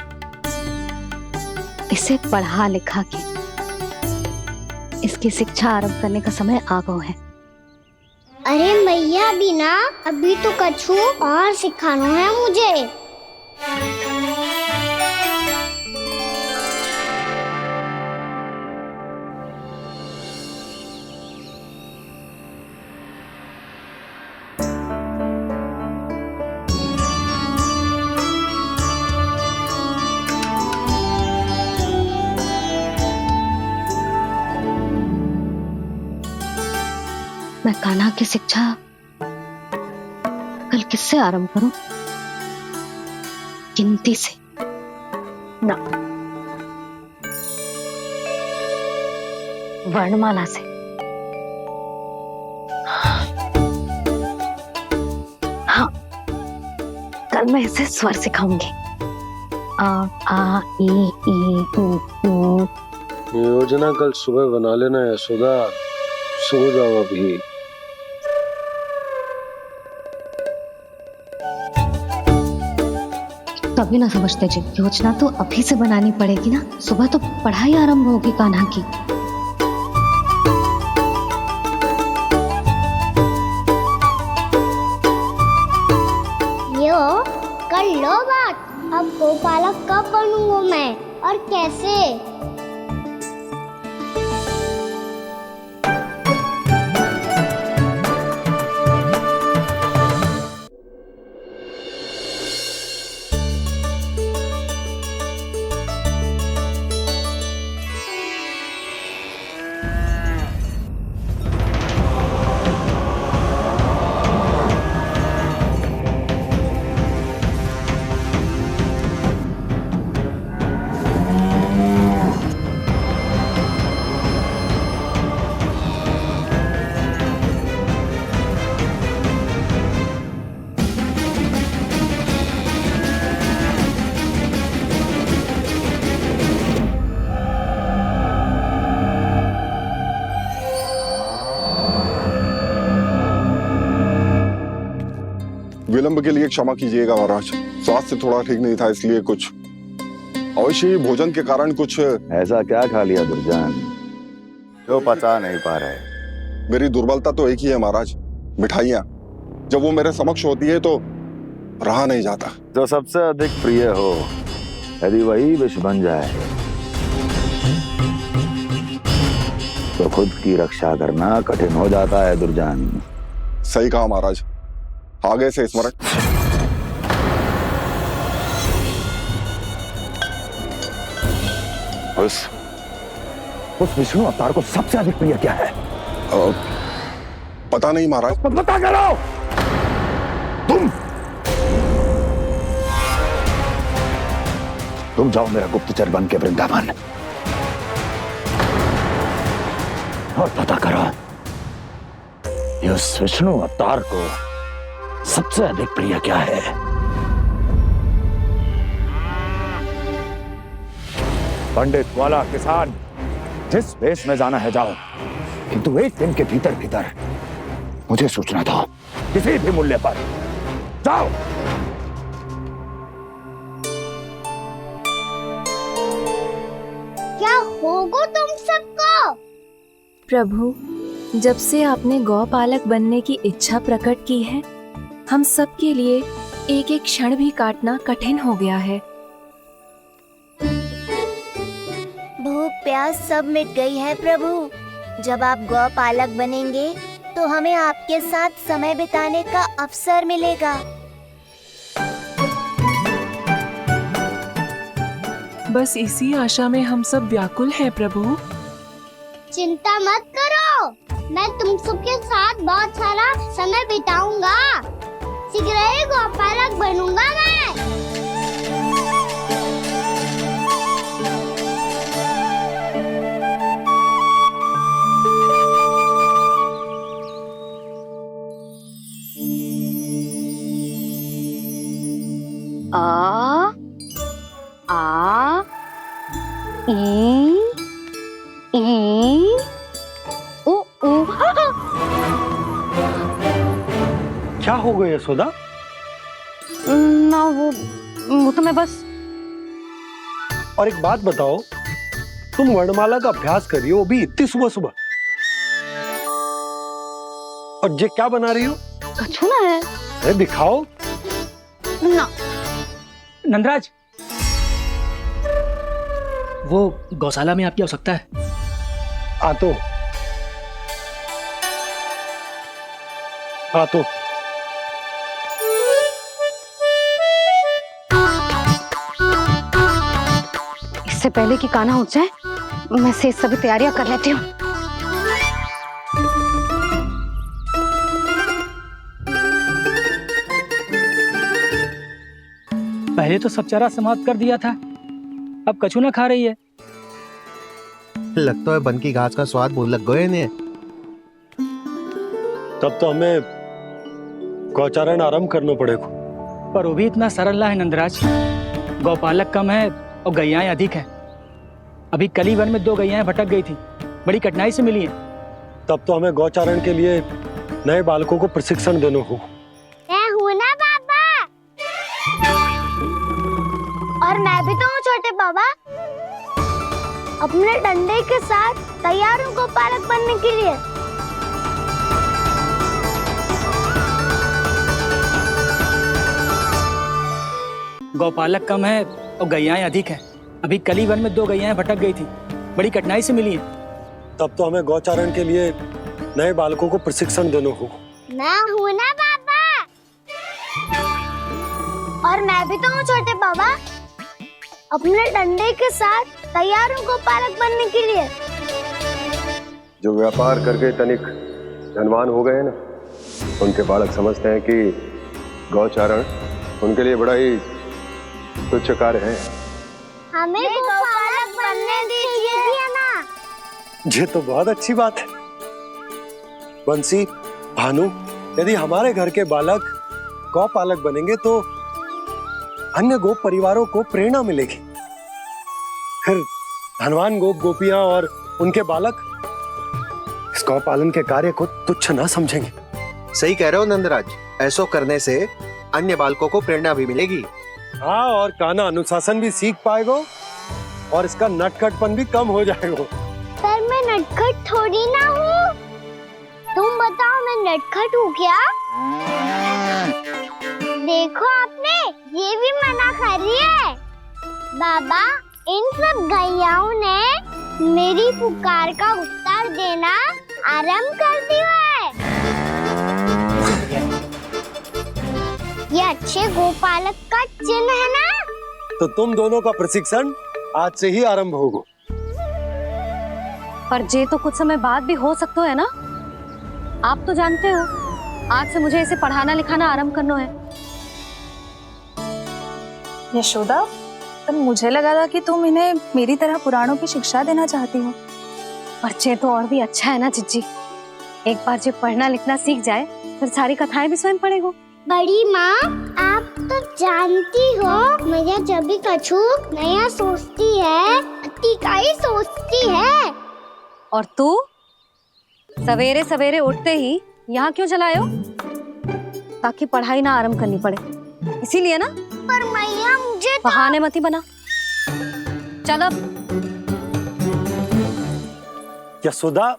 इसे पढ़ा लिखा के इसकी शिक्षा आरंभ करने का समय आ गया है। अरे मैया बिना अभी तो कछु और सिखाना है मुझे। मैं कान्हा की शिक्षा कल किससे आरंभ करूं? गिनती से ना, वर्णमाला से। हाँ, कल मैं इसे स्वर सिखाऊंगी आ ई उ। योजना कल सुबह बना लेना यशोदा, सो जाओ अभी। तभी ना समझते जी, योजना तो अभी से बनानी पड़ेगी ना, सुबह तो पढ़ाई आरंभ होगी कान्हा की। यो कर लो बात, अब गोपालक कब बनूंगा मैं और कैसे? विलंब के लिए क्षमा कीजिएगा महाराज, स्वास्थ्य थोड़ा ठीक नहीं था इसलिए कुछ अवश्य ही भोजन के कारण कुछ। ऐसा क्या खा लिया दुर्जन जो पचा नहीं पा रहे? मेरी दुर्बलता तो एक ही है महाराज, मिठाइयाँ। जब वो मेरे समक्ष होती है तो रहा नहीं जाता। जो सबसे अधिक प्रिय हो, यदि वही विष बन जाए तो खुद की रक्षा करना कठिन हो जाता है दुर्जन। सही कहा महाराज, आगे से स्मरण। उस विष्णु अवतार को सबसे अधिक प्रिय क्या है? पता नहीं महाराज। पता करो। तुम जाओ मेरा गुप्तचर बन के वृंदावन और पता करो इस विष्णु अवतार को सबसे अधिक प्रिय क्या है। पंडित वाला किसान जिस वेश में जाना है जाओ, किंतु एक दिन के भीतर भीतर मुझे सूचना दो, किसी भी मूल्य पर जाओ। क्या होगा तुम सबको? प्रभु, जब से आपने गौपालक बनने की इच्छा प्रकट की है, हम सब के लिए एक एक क्षण भी काटना कठिन हो गया है। भूख प्यास सब मिट गई है प्रभु। जब आप गौपालक बनेंगे तो हमें आपके साथ समय बिताने का अवसर मिलेगा। बस इसी आशा में हम सब व्याकुल हैं प्रभु। चिंता मत करो, मैं तुम सबके साथ बहुत सारा समय बिताऊंगा। शीघ्र ही गौपालक बनूंगा मैं। आ ई उ उ। क्या हो गया यशोदा? ना वो तो मैं बस। और एक बात बताओ, तुम वर्णमाला का अभ्यास कर रही हो अभी इतनी सुबह सुबह, और ये क्या बना रही हो? छूना है। अरे दिखाओ ना। नंदराज, वो गौशाला में आपकी आवश्यकता है। आ तो इससे पहले कि कान्हा उठ जाए, मैं से सभी तैयारियां कर लेती हूँ। पहले तो सब चारा समाप्त कर दिया था, अब कछू ना खा रही है। लगता है बन की घास का स्वाद भूल लग गए ने। तब तो हमें गौचारण आरंभ करना पड़ेगा। पर वो भी इतना सरल है नंदराज। गौपालक कम है और गैयाएं अधिक हैं। अभी कली वन में 2 गैयाएं भटक गई थी, बड़ी कठिनाई से मिली हैं। तब तो हमें गौचारण के लिए नए बालकों को प्रशिक्षण देना हो। मैं हूँ ना बाबा, और मैं भी तो हूँ छोटे बाबा। अपने डंडे के साथ तैयार हूँ गौपालक बनने के लिए। गौपालक कम है और गैयाएं अधिक हैं। अभी कली वन में 2 गैयाएं भटक गई थी, बड़ी कठिनाई से मिली हैं। तब तो हमें गौचारण के लिए नए बालकों को प्रशिक्षण देना हो। मैं हूँ ना बाबा, और मैं भी तो हूँ छोटे बाबा। अपने डंडे के साथ तैयार हूँ गौपालक बनने के लिए। जो व्यापार करके तनिक धनवान हो गए हैं ना, उनके बालक समझते हैं कि गौचारण उनके लिए बड़ा ही तुच्छ कार्य है। हमें गौपालक बनने दीजिए ना। ये तो बहुत अच्छी बात है। बंसी, भानु, यदि हमारे घर के बालक गौपालक बनेंगे तो अन्य गोप परिवारों को प्रेरणा मिलेगी। फिर धनवान गोप गोपियां और उनके बालक इस गौपालन के कार्य को तुच्छ ना समझेंगे। सही कह रहे हो नंदराज, ऐसा करने से अन्य बालकों को प्रेरणा भी मिलेगी। हाँ, और कान्हा अनुशासन भी सीख पाएगा और इसका नटखटपन भी कम हो जाएगा। पर मैं नटखट थोड़ी ना हूँ। तुम बताओ, मैं नटखट हूँ क्या? देखो आपने ये भी मना कर रही है। बाबा, इन सब गैयाओं ने मेरी पुकार का उत्तर देना आरंभ कर दिया है। ये अच्छे गोपालक का चिन्ह है ना? तो तुम दोनों का प्रशिक्षण आज से ही आरंभ होगा। पर जे तो कुछ समय बाद भी हो सकता है ना। आप तो जानते हो, आज से मुझे इसे पढ़ाना लिखाना आरंभ करना है। यशोदा, पर मुझे लगा था कि तुम इन्हें मेरी तरह पुराणों की शिक्षा देना चाहती हो। पर जे तो और भी अच्छा है ना जिज्जी। एक बार जो पढ़ना लिखना सीख जाए फिर सारी कथाएं भी स्वयं पढ़ेगा। बड़ी माँ, आप तो जानती हो मैया जब भी कछु नया सोचती है, अतिका ही सोचती है। और तू सवेरे सवेरे उठते ही यहाँ क्यों चलाए हो? ताकि पढ़ाई ना आरंभ करनी पड़े, इसीलिए ना। पर मैया मुझे बहाने मत ही बना। चल अब। यशोदा,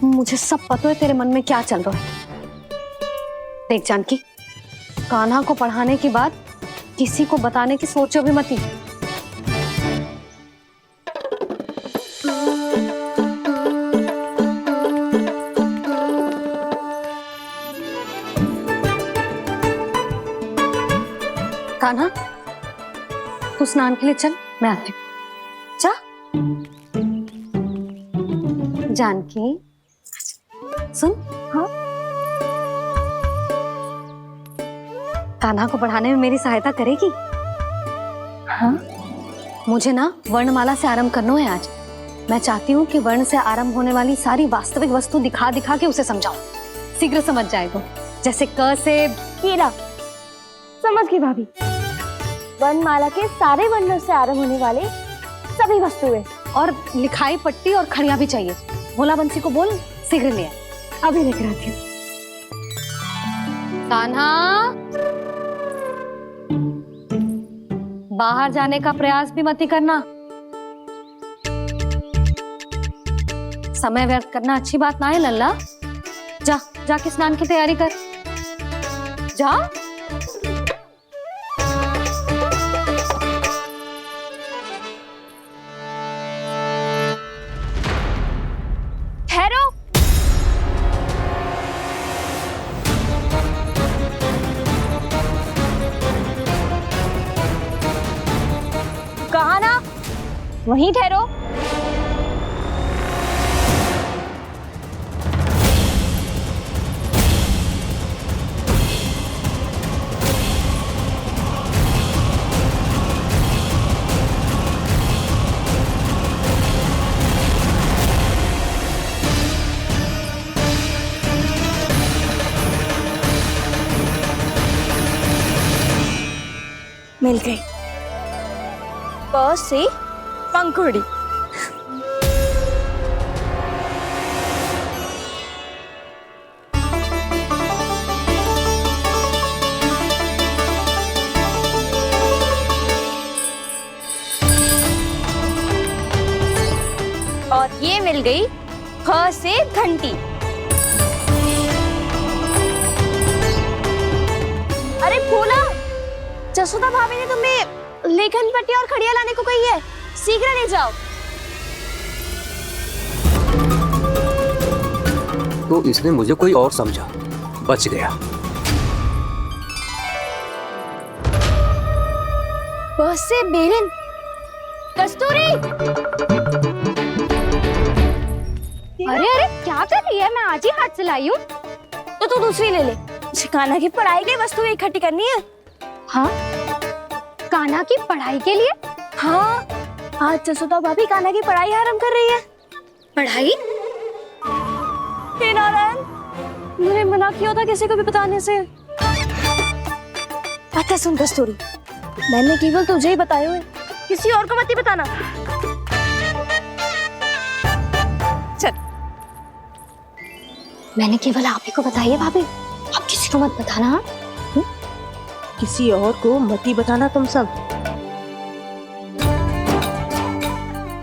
मुझे सब पता है तेरे मन में क्या चल रहा है। देख जानकी, कान्हा को पढ़ाने की बात किसी को बताने की सोचो भी मत ही। कान्हा, तू स्नान के लिए चल, मैं आती हूँ। जा। जानकी, सुन। हाँ, कान्हा को पढ़ाने में मेरी सहायता करेगी? हाँ, मुझे ना वर्णमाला से आरंभ करना है आज। मैं चाहती हूँ कि वर्ण से आरंभ होने वाली सारी वास्तविक वस्तु दिखा दिखा के उसे समझाऊं। शीघ्र समझ जाएगा। जैसे क से कीड़ा। समझ गई भाभी। वर्णमाला के सारे वर्णों से आरंभ होने वाले सभी वस्तुएं, और लिखाई पट्टी और खड़िया भी चाहिए। भोला बंसी को बोल शीघ्र ले आए। अभी लेकर आती हूँ। कान्हा, बाहर जाने का प्रयास भी मत ही करना। समय व्यर्थ करना अच्छी बात ना है लल्ला। जा, जाके स्नान की तैयारी कर। जा। ठहरो। कहा ना, वहीं ठहरो। मिल गई। प से पंखुड़ी। और ये मिल गई ख से घंटी। अरे फूला, जसोदा भाभी ने तुम्हें लेखन पट्टी और खड़िया लाने को कही है, शीघ्र ले जाओ। तो इसने मुझे कोई और समझा, बच गया। बस से बेलन। कस्तूरी, अरे अरे क्या कर रही है? मैं आज ही हाथ से लाई हूँ। तो तू दूसरी ले ले। कान्हा की पढ़ाई की वस्तु इकट्ठी करनी है। हाँ, कान्हा की पढ़ाई के लिए? हाँ, आज जसोदा भाभी कान्हा की पढ़ाई आरंभ कर रही है। पढ़ाई? हे नारायण, मैंने मना किया था किसी को भी बताने से। अच्छा सुन कस्तूरी, मैंने केवल तुझे ही बताए हुए, किसी और को मत ही बताना। चल। मैंने केवल आप ही को बताई है भाभी, आप किसी को मत बताना। हाँ? किसी और को मत ही बताना तुम सब।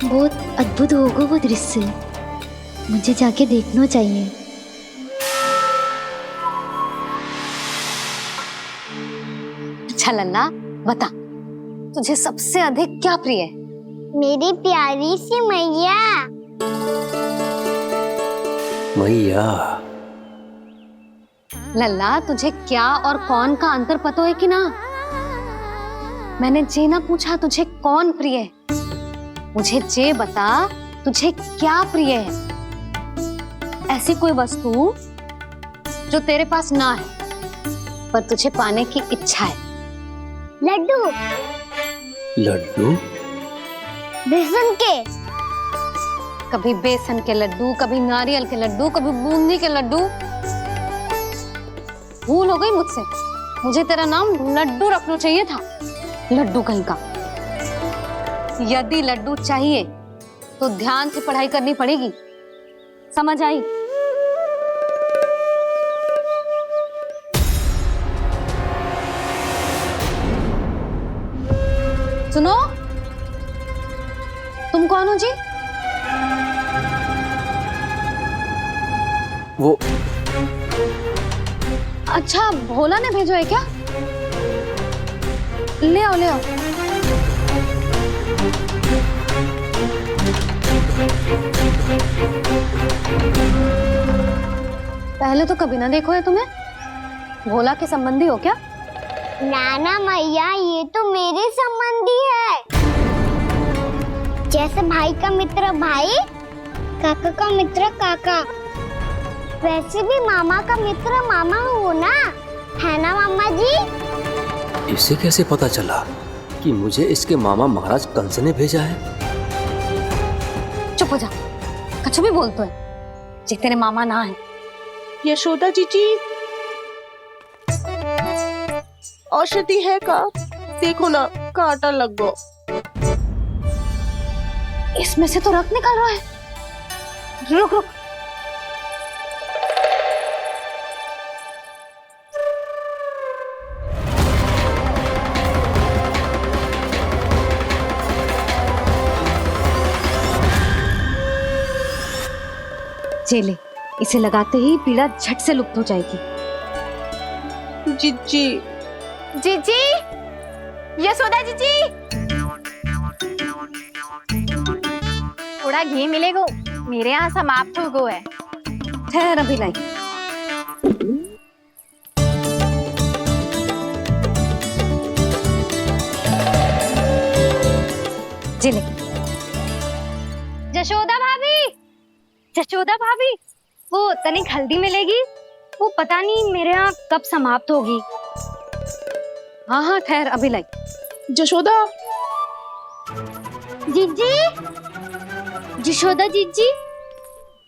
बहुत अद्भुत होगा वो दृश्य, मुझे जाके देखना चाहिए। अच्छा लल्ला, बता तुझे सबसे अधिक क्या प्रिय है? मेरी प्यारी सी मैया। मैया। लल्ला, तुझे क्या और कौन का अंतर पता है कि ना? मैंने जे ना पूछा तुझे कौन प्रिय है, मुझे जे बता तुझे क्या प्रिय है। ऐसी कोई वस्तु जो तेरे पास ना है पर तुझे पाने की इच्छा है। लड्डू। लड्डू? बेसन के। कभी बेसन के लड्डू, कभी नारियल के लड्डू, कभी बूंदी के लड्डू। भूल हो गई मुझसे, मुझे तेरा नाम लड्डू रखना चाहिए था। लड्डू कहीं का। यदि लड्डू चाहिए तो ध्यान से पढ़ाई करनी पड़ेगी, समझ आई? सुनो, तुम कौन हो जी? वो अच्छा, भोला ने भेजो है क्या? ले आओ ले आओ। पहले तो कभी ना देखो है तुम्हें। भोला के संबंधी हो क्या? नाना मैया, ये तो मेरे संबंधी है। जैसे भाई का मित्र भाई, काका का मित्र काका, वैसे भी मामा का मित्र मामा हो ना, है ना मामा जी? इसे कैसे पता चला कि मुझे इसके मामा महाराज कंस ने भेजा है? चुप हो जा, कछु भी बोलते है जे तेरे मामा ना है। यशोदा जीजी, औषधि है का? देखो ना, कांटा लग गो। इसमें से तो रक्त निकल रहा है। रुक रुक। चले, इसे लगाते ही पीड़ा झट से लुप्त हो जाएगी। जीजी, जीजी, यशोदा जीजी, थोड़ा घी मिलेगा? मेरे यहाँ समाप्त हो गया है। ठहर अभी लाई। जिले। जशोदा भाभी, जशोदा भाभी, वो तनिक हल्दी मिलेगी? वो पता नहीं मेरे यहाँ कब समाप्त होगी। हाँ हाँ ठहर अभी लाई। जशोदा, जीजी, जशोदा जीजी,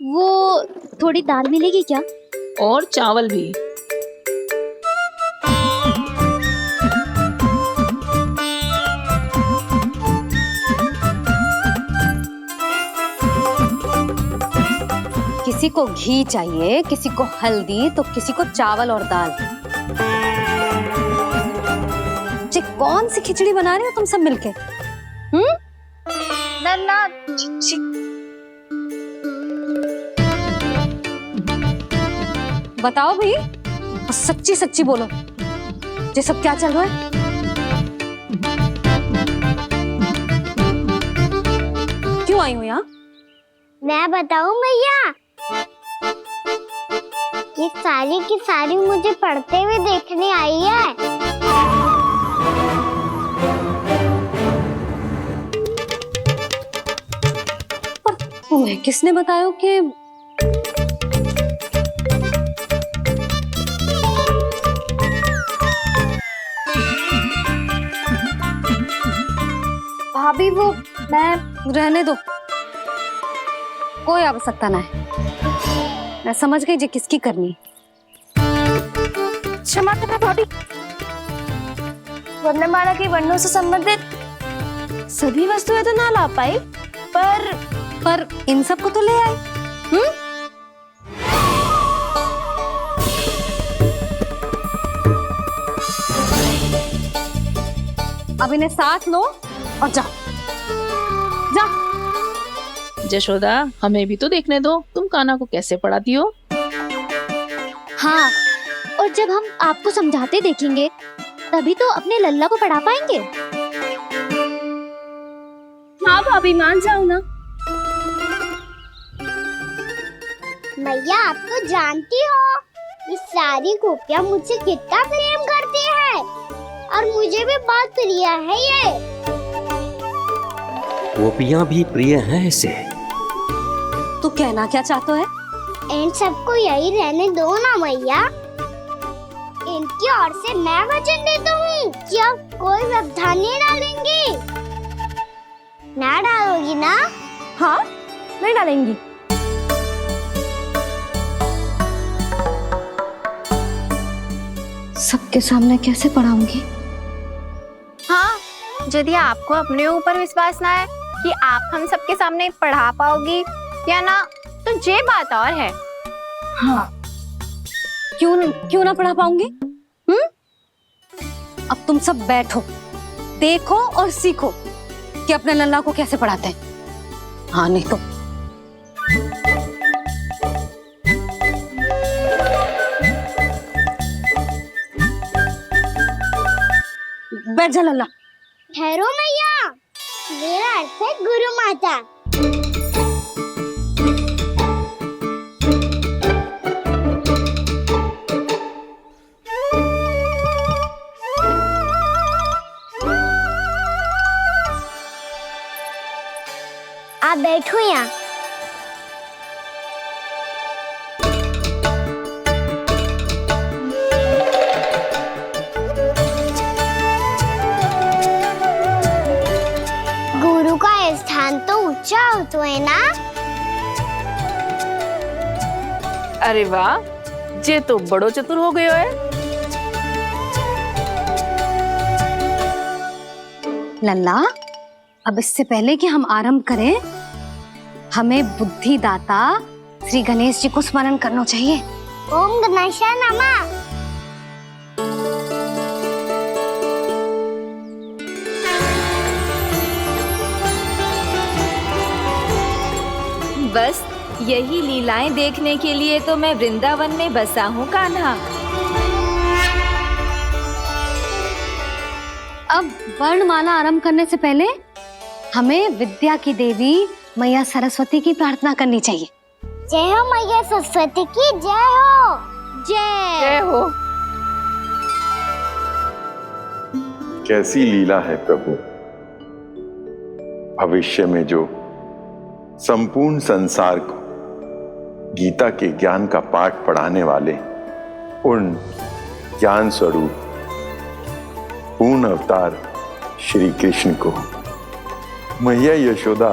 वो थोड़ी दाल मिलेगी क्या? और चावल भी। किसी को घी चाहिए, किसी को हल्दी, तो किसी को चावल और दाल। ये कौन सी खिचड़ी बना रहे हो तुम सब मिलके? नन्ना बताओ भाई, सच्ची सच्ची बोलो, ये सब क्या चल रहा है? क्यों आई हो यहाँ? मैं बताऊं भैया, ये सारी की सारी मुझे पढ़ते हुए देखने आई है। पर तुम्हें किसने बताया कि भाभी? वो मैं रहने दो, कोई आवश्यकता ना है। मैं समझ गई जी किसकी करनी। क्षमा करना भाभी, वर्णमाला के वर्णों से संबंधित सभी वस्तुएं तो ना ला पाई, पर इन सब को तो ले आए। अब इन्हें साथ लो और जाओ। यशोदा, हमें भी तो देखने दो तुम कान्हा को कैसे पढ़ाती हो। हाँ, और जब हम आपको समझाते देखेंगे तभी तो अपने लल्ला को पढ़ा पाएंगे। हाँ भाभी, मान जाओ ना। मैया, आप तो जानती हो ये सारी गोपियां मुझसे कितना प्रेम करती है, और मुझे भी बहुत प्रिय है ये। गोपियां भी प्रिय हैं इसे। तू कहना क्या चाहता है? इन सबको यही रहने दो ना मैया। इनकी ओर से मैं वचन देता हूँ कि अब कोई व्यवधान नहीं डालेंगी। ना डालोगी ना? हाँ, नहीं डालेंगी। सबके सामने कैसे पढ़ाऊंगी? हाँ, यदि आपको अपने ऊपर विश्वास ना है कि आप हम सबके सामने पढ़ा पाओगी या ना, तो ये बात और है। हाँ, क्यों ना पढ़ा पाऊंगी? अब तुम सब बैठो, देखो और सीखो कि अपने लल्ला को कैसे पढ़ाते हैं। हाँ, नहीं तो बैठ जा लल्ला। ठहरो मैया, मेरा अर्थ है गुरु माता। आप बैठो यहाँ। गुरु का स्थान तो ऊंचा होता है ना? अरे वाह, जे तो बड़ो चतुर हो गयो है। लल्ला, अब इससे पहले कि हम आरंभ करें, हमें बुद्धिदाता श्री गणेश जी को स्मरण करना चाहिए। ओम गणेशाय नमः। बस यही लीलाएं देखने के लिए तो मैं वृंदावन में बसा हूँ कान्हा। अब वर्णमाला आरंभ करने से पहले हमें विद्या की देवी मैया सरस्वती की प्रार्थना करनी चाहिए। जय हो मैया सरस्वती की, जय हो। जय हो। कैसी लीला है प्रभु। भविष्य में जो संपूर्ण संसार को गीता के ज्ञान का पाठ पढ़ाने वाले उन ज्ञान स्वरूप पूर्ण अवतार श्री कृष्ण को मैया यशोदा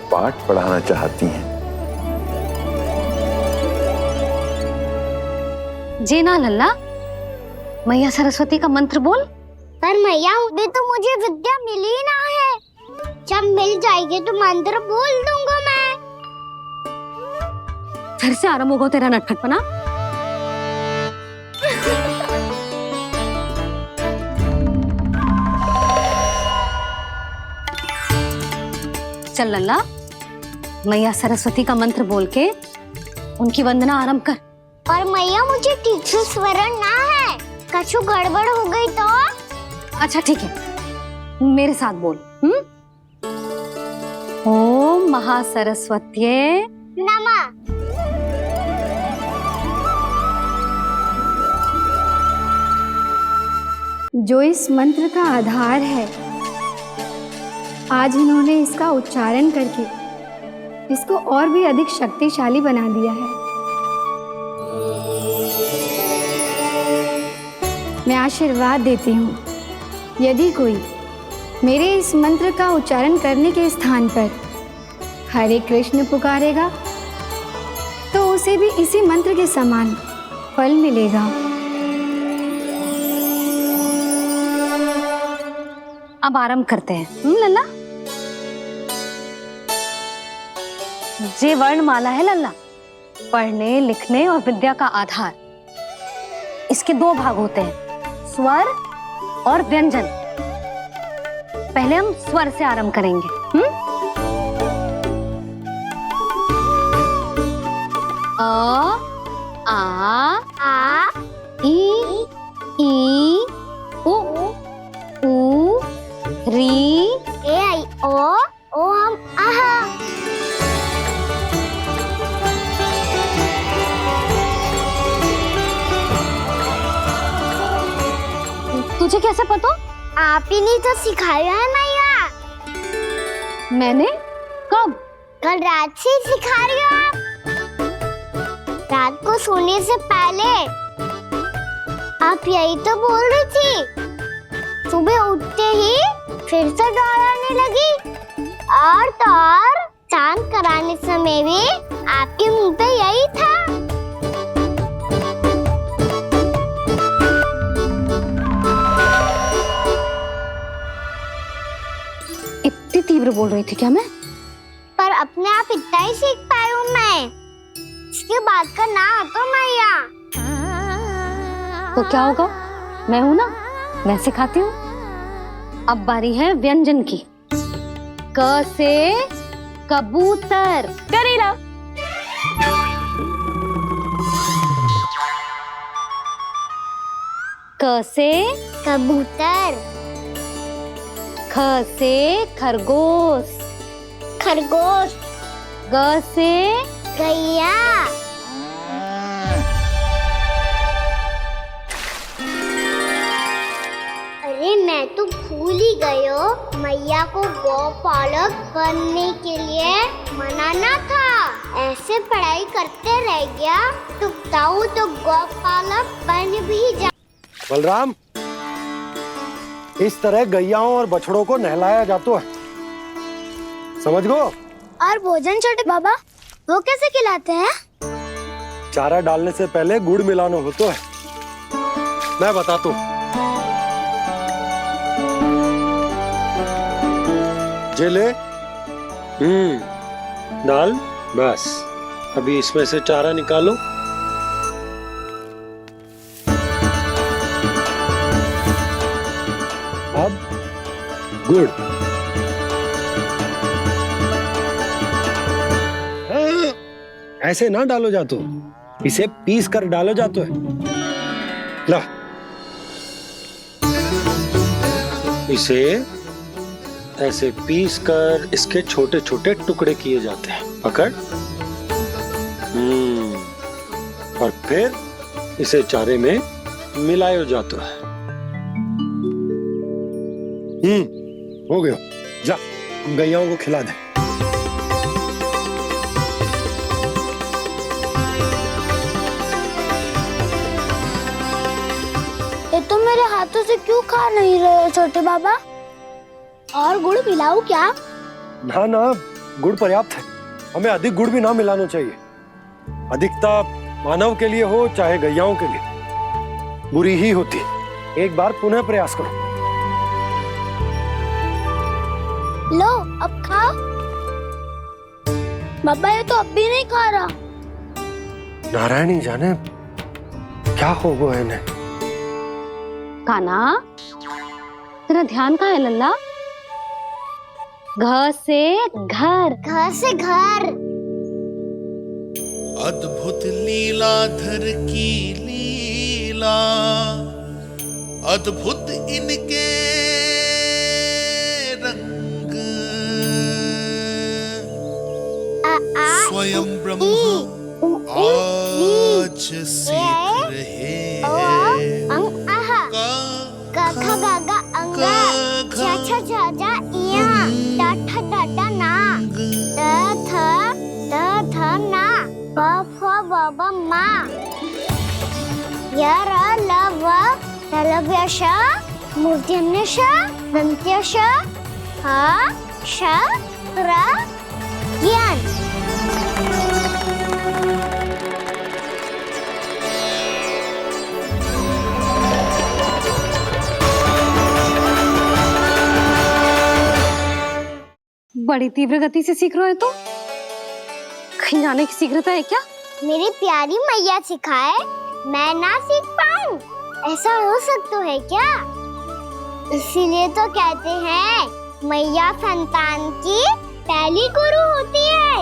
पाठ पढ़ाना चाहती हैं। जी ना लल्ला, मैया सरस्वती का मंत्र बोल। पर मैया, अभी तो मुझे विद्या मिली ना है। जब मिल जाएगी तो मंत्र बोल दूंगा मैं। फिर से आरंभ होगा तेरा नटखटपना। चल लल्ला, मैया सरस्वती का मंत्र बोल के उनकी वंदना आरंभ कर। और मैया मुझे ठीक से स्मरण ना है, कछु गड़बड़ हो गई तो? अच्छा ठीक है, मेरे साथ बोल। ओम महासरस्वत्ये नमः। जो इस मंत्र का आधार है, आज इन्होंने इसका उच्चारण करके इसको और भी अधिक शक्तिशाली बना दिया है। मैं आशीर्वाद देती हूँ, यदि कोई मेरे इस मंत्र का उच्चारण करने के स्थान पर हरे कृष्ण पुकारेगा तो उसे भी इसी मंत्र के समान फल मिलेगा। अब आरंभ करते हैं। लल्ला, जे वर्णमाला है लल्ला, पढ़ने लिखने और विद्या का आधार। इसके दो भाग होते हैं, स्वर और व्यंजन। पहले हम स्वर से आरंभ करेंगे। अ, आ, ई, उ, री, ए, आई, ओ, हम, आहा। तुझे कैसे पता? आप ही नहीं तो सिखाया है मैया। मैंने? कब? कल रात से सिखा रही हो आप। रात को सोने से पहले आप यही तो बोल रही थी। सुबह उठते ही फिर से दोहराने लगी, और तो और स्नान कराने समय भी आपके मुंह पे यही था। इतनी तीव्र बोल रही थी क्या मैं? पर अपने आप इतना ही सीख पाई हूँ मैं। इसके बाद का ना तो मैया। तो क्या होगा? मैं हूं ना, मैं सिखाती हूँ। अब बारी है व्यंजन की। क से कबूतर। करेला। क से कबूतर। ख से खरगोश। खरगोश। ग से गैया। अरे मैं तो भूल ही गई हूँ, मैया को गौपालक बनने के लिए मनाना था। ऐसे पढ़ाई करते रह गया तो ताऊ तो गौपालक बन भी जा। बलराम, इस तरह गैयाओं और बछड़ों को नहलाया जाता है, समझ गो? और भोजन छोटे बाबा, वो कैसे खिलाते हैं? चारा डालने से पहले गुड़ मिलाना होता है, मैं बताता हूँ। जे ले, डाल, बस। अभी इसमें से चारा निकालो। अब गुड़। ऐसे ना डालो जातो, इसे पीस कर डालो जातो है। ला, इसे ऐसे पीस कर इसके छोटे छोटे टुकड़े किए जाते हैं। पकड़। और फिर इसे चारे में मिलाया जाता है। हो गया, जा गैयाओं को खिला दे। ये तो मेरे हाथों से क्यों खा नहीं रहे हो छोटे बाबा? और गुड़ मिलाऊं क्या? ना ना, गुड़ पर्याप्त है। हमें अधिक गुड़ भी ना मिलाना चाहिए। अधिकता मानव के लिए हो चाहे गैयाओं के लिए बुरी ही होती। एक बार पुनः प्रयास करो। लो, अब खाओ। बाबा ये तो अब भी नहीं खा रहा। नारायणी जाने क्या हो गया इन्हें। कान्हा, तेरा ध्यान कहाँ है लल्ला? घर से घर, घर से घर। अद्भुत लीलाधर की लीला, अद्भुत इनके रंग, स्वयं ब्रह्म आज सीख रहे हैं। ग ख ग घ अंग, छ छ छ ज इया, ट ठ ड ड ना, द थ ना, प फ ब ब मा, य र ल व ललव्य श, मूर्धन्य श, दन्त्य श, ह श र ज्ञान। बड़ी तीव्र गति से सीख रहे हो तो कहीं जाने की शीघ्रता है क्या? मेरी प्यारी मैया सिखाए, मैं ना सीख पाऊं, ऐसा हो सकता है क्या? इसीलिए तो कहते हैं मैया संतान की पहली गुरु होती है।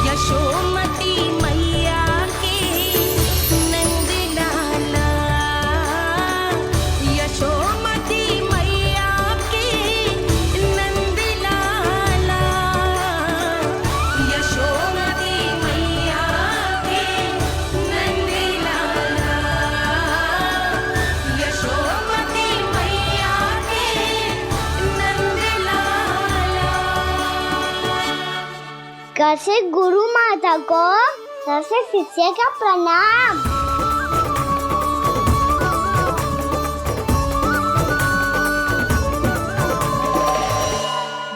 यशोमती मैया के नंद लाला, यशोमती मैया के नंद लाला, यशोमती मैया के नंद लाला, यशोमती मैया के नंद लाला। कैसे गुरु माता को, कैसे शिष्य का प्रणाम।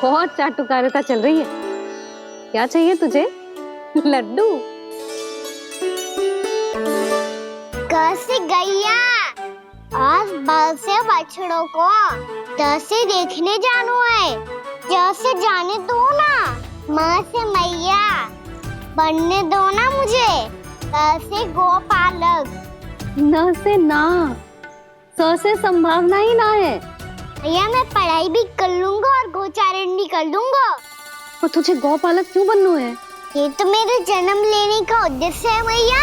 बहुत चाटुकारिता चल रही है। क्या चाहिए तुझे? लड्डू? कैसे गैया आज बल से बछड़ों को कैसे देखने जानो है, जैसे जाने दो ना, माँ से मैया बनने दो ना मुझे, कैसे गोपालक। न से ना, स से संभावना ही ना है। भैया मैं पढ़ाई भी कर लूंगा और गोचारण भी कर दूंगा। और तुझे गौपालक क्यों बनना है? ये तो मेरे जन्म लेने का उद्देश्य है मैया।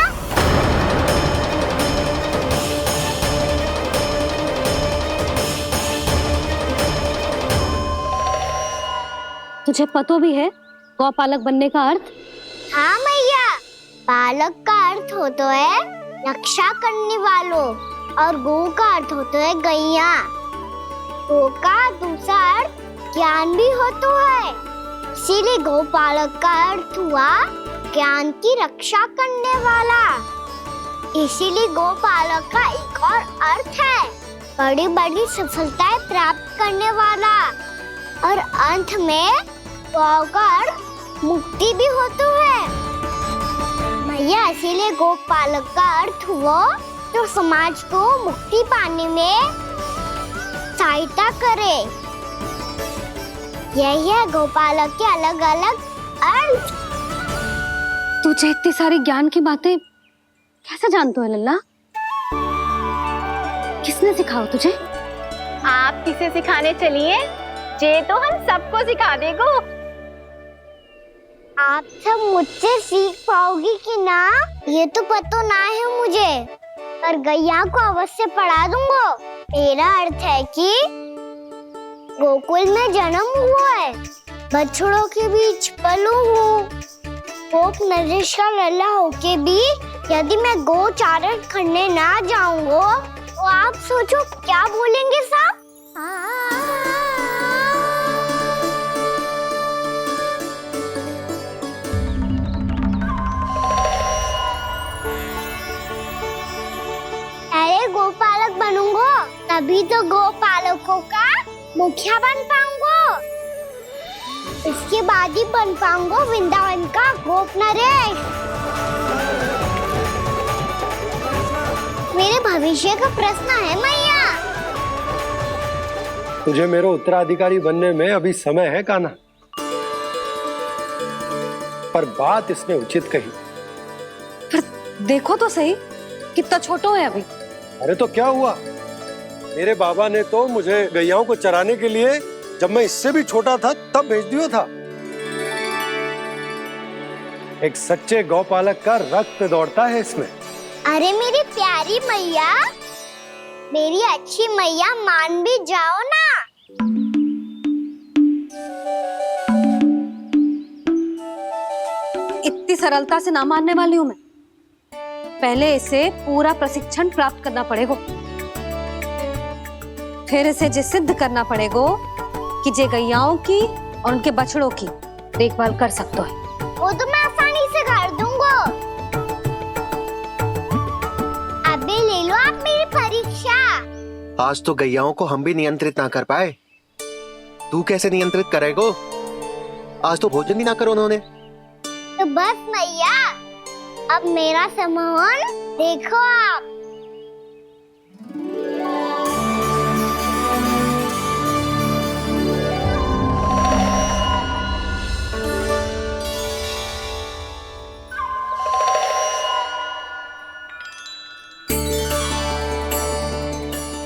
तुझे पता भी है गौपालक बनने का अर्थ? हाँ मैया, पालक का अर्थ होता है रक्षा करने वालों, और गो का अर्थ होता है गैया। गो का दूसरा अर्थ ज्ञान भी होता है, इसीलिए गोपालक का अर्थ हुआ ज्ञान की रक्षा करने वाला। इसीलिए गोपालक का एक और अर्थ है बड़ी बड़ी सफलताएं प्राप्त करने वाला, और अंत में गौ का अर्थ मुक्ति भी होता है। मैया इसीलिए गोपालक का अर्थ हुआ जो समाज को मुक्ति पाने में सहायता करे। यही है गोपालक के अलग अलग अर्थ। तुझे इतनी सारी ज्ञान की बातें कैसे जानते हो लल्ला? किसने सिखाओ तुझे? आप किसे सिखाने चलिए, जे तो हम सबको सिखा देगो। आप सब मुझसे सीख पाओगी कि ना ये तो पता ना है मुझे, पर गैया को अवश्य पढ़ा दूंगा। मेरा अर्थ है कि गोकुल में जन्म हुआ है, बछड़ों के बीच पलू हूँ, गोप नरेश का लल्ला होके भी यदि मैं गोचारण करने ना जाऊंगा तो आप सोचो क्या बोलेंगे साहब? अरे गोपालक बनूंगा तभी तो गोपालकों का मुखिया बन पाऊंगा, इसके बाद ही बन पाऊंगा वृंदावन का गोप नरेश। मेरे भविष्य का प्रश्न है मैया। तुझे मेरा उत्तराधिकारी बनने में अभी समय है कान्हा। पर बात इसने उचित कही। पर देखो तो सही, कितना छोटो है अभी। अरे तो क्या हुआ, मेरे बाबा ने तो मुझे गैयाओं को चराने के लिए जब मैं इससे भी छोटा था तब भेज दिया था। एक सच्चे गौपालक का रक्त दौड़ता है इसमें। अरे मेरी प्यारी मैया, मेरी अच्छी मैया, मान भी जाओ ना। इतनी सरलता से ना मानने वाली हूं मैं। पहले इसे पूरा प्रशिक्षण प्राप्त करना पड़ेगा, फिर इसे जे सिद्ध करना पड़ेगा कि जे गैयाओं की और उनके बछड़ों की देखभाल कर सकते है। वो तो मैं आसानी से कर दूंगा। अबे ले लो आप मेरी परीक्षा। आज तो गैयाओं को हम भी नियंत्रित ना कर पाए, तू कैसे नियंत्रित करेगो? आज तो भोजन ही ना करो उन्होंने। तो बस मैया, अब मेरा सम्मान देखो आप।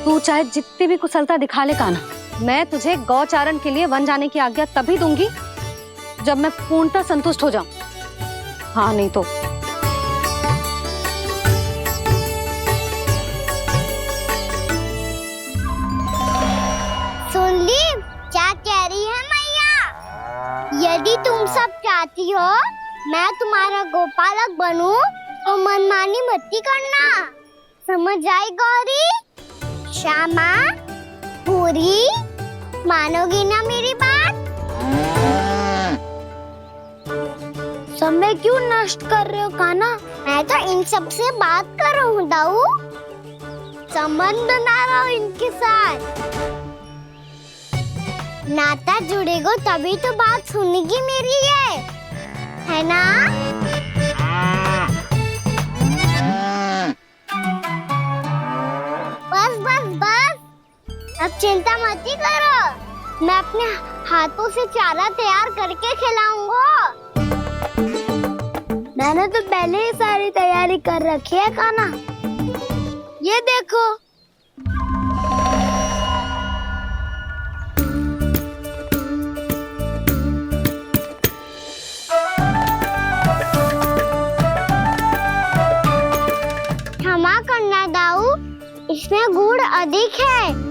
तू चाहे जितनी भी कुशलता दिखा ले कान्हा, मैं तुझे गौचारण के लिए वन जाने की आज्ञा तभी दूंगी जब मैं पूर्णतः संतुष्ट हो जाऊं। हाँ नहीं तो सुन ली क्या कह रही है मैया? यदि तुम सब चाहती हो मैं तुम्हारा गोपालक बनूं तो मनमानी मत करना, समझ आई गौरी? श्यामा, पूरी, मानोगी ना मेरी बात? समय क्यों नष्ट कर रहे हो कान्हा? मैं तो इन सब से बात कर रहा हूँ दाऊ, संबंध बना रहा हूँ इनके साथ। नाता जुड़ेगा तभी तो बात सुनेगी मेरी है ना? बस बस बस, अब चिंता मत ही करो, मैं अपने हाथों से चारा तैयार करके खिलाऊंगा। मैंने तो पहले ही सारी तैयारी कर रखी है कान्हा, ये देखो। क्षमा करना दाऊ, इसमें गुड़ अधिक है।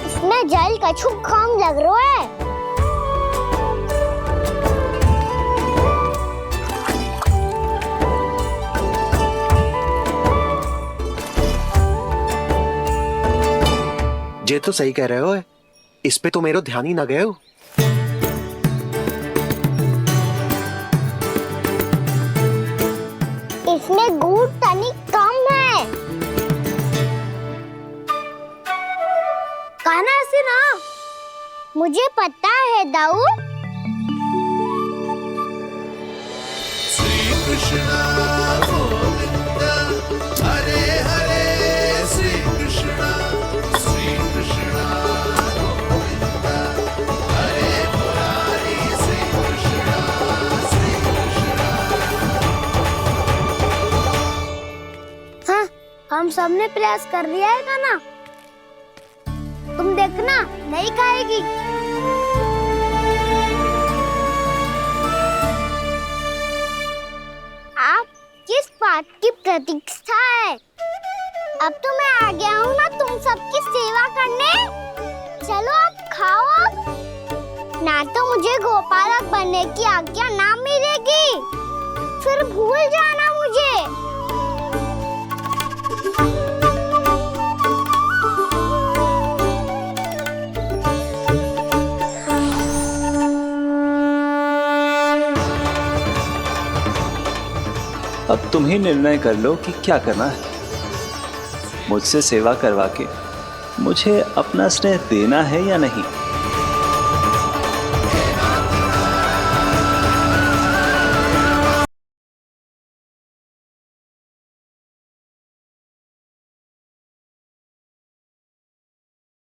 इसमें जल कछु कम लग रहा है। ये तो सही कह रहे हो, इस पे तो मेरे ध्यान ही ना गए हो। इसमें गुड़ तनिक कम है। कान्हा से ना, मुझे पता है दाऊ। श्री कृष्ण गोविंद हरे हरे, श्री कृष्ण गोविंद हरे मुरारी, श्री कृष्ण हाँ, हम सबने प्रयास कर लिया है कान्हा, तुम देखना नहीं खाएगी। आप किस बात की प्रतीक्षा है? अब तो मैं आ गया हूँ ना तुम सबकी सेवा करने। चलो आप खाओ अब। ना तो मुझे गोपालक बनने की आज्ञा ना मिलेगी, फिर भूल जाना मुझे। अब तुम ही निर्णय कर लो कि क्या करना है। मुझसे सेवा करवा के मुझे अपना स्नेह देना है या नहीं।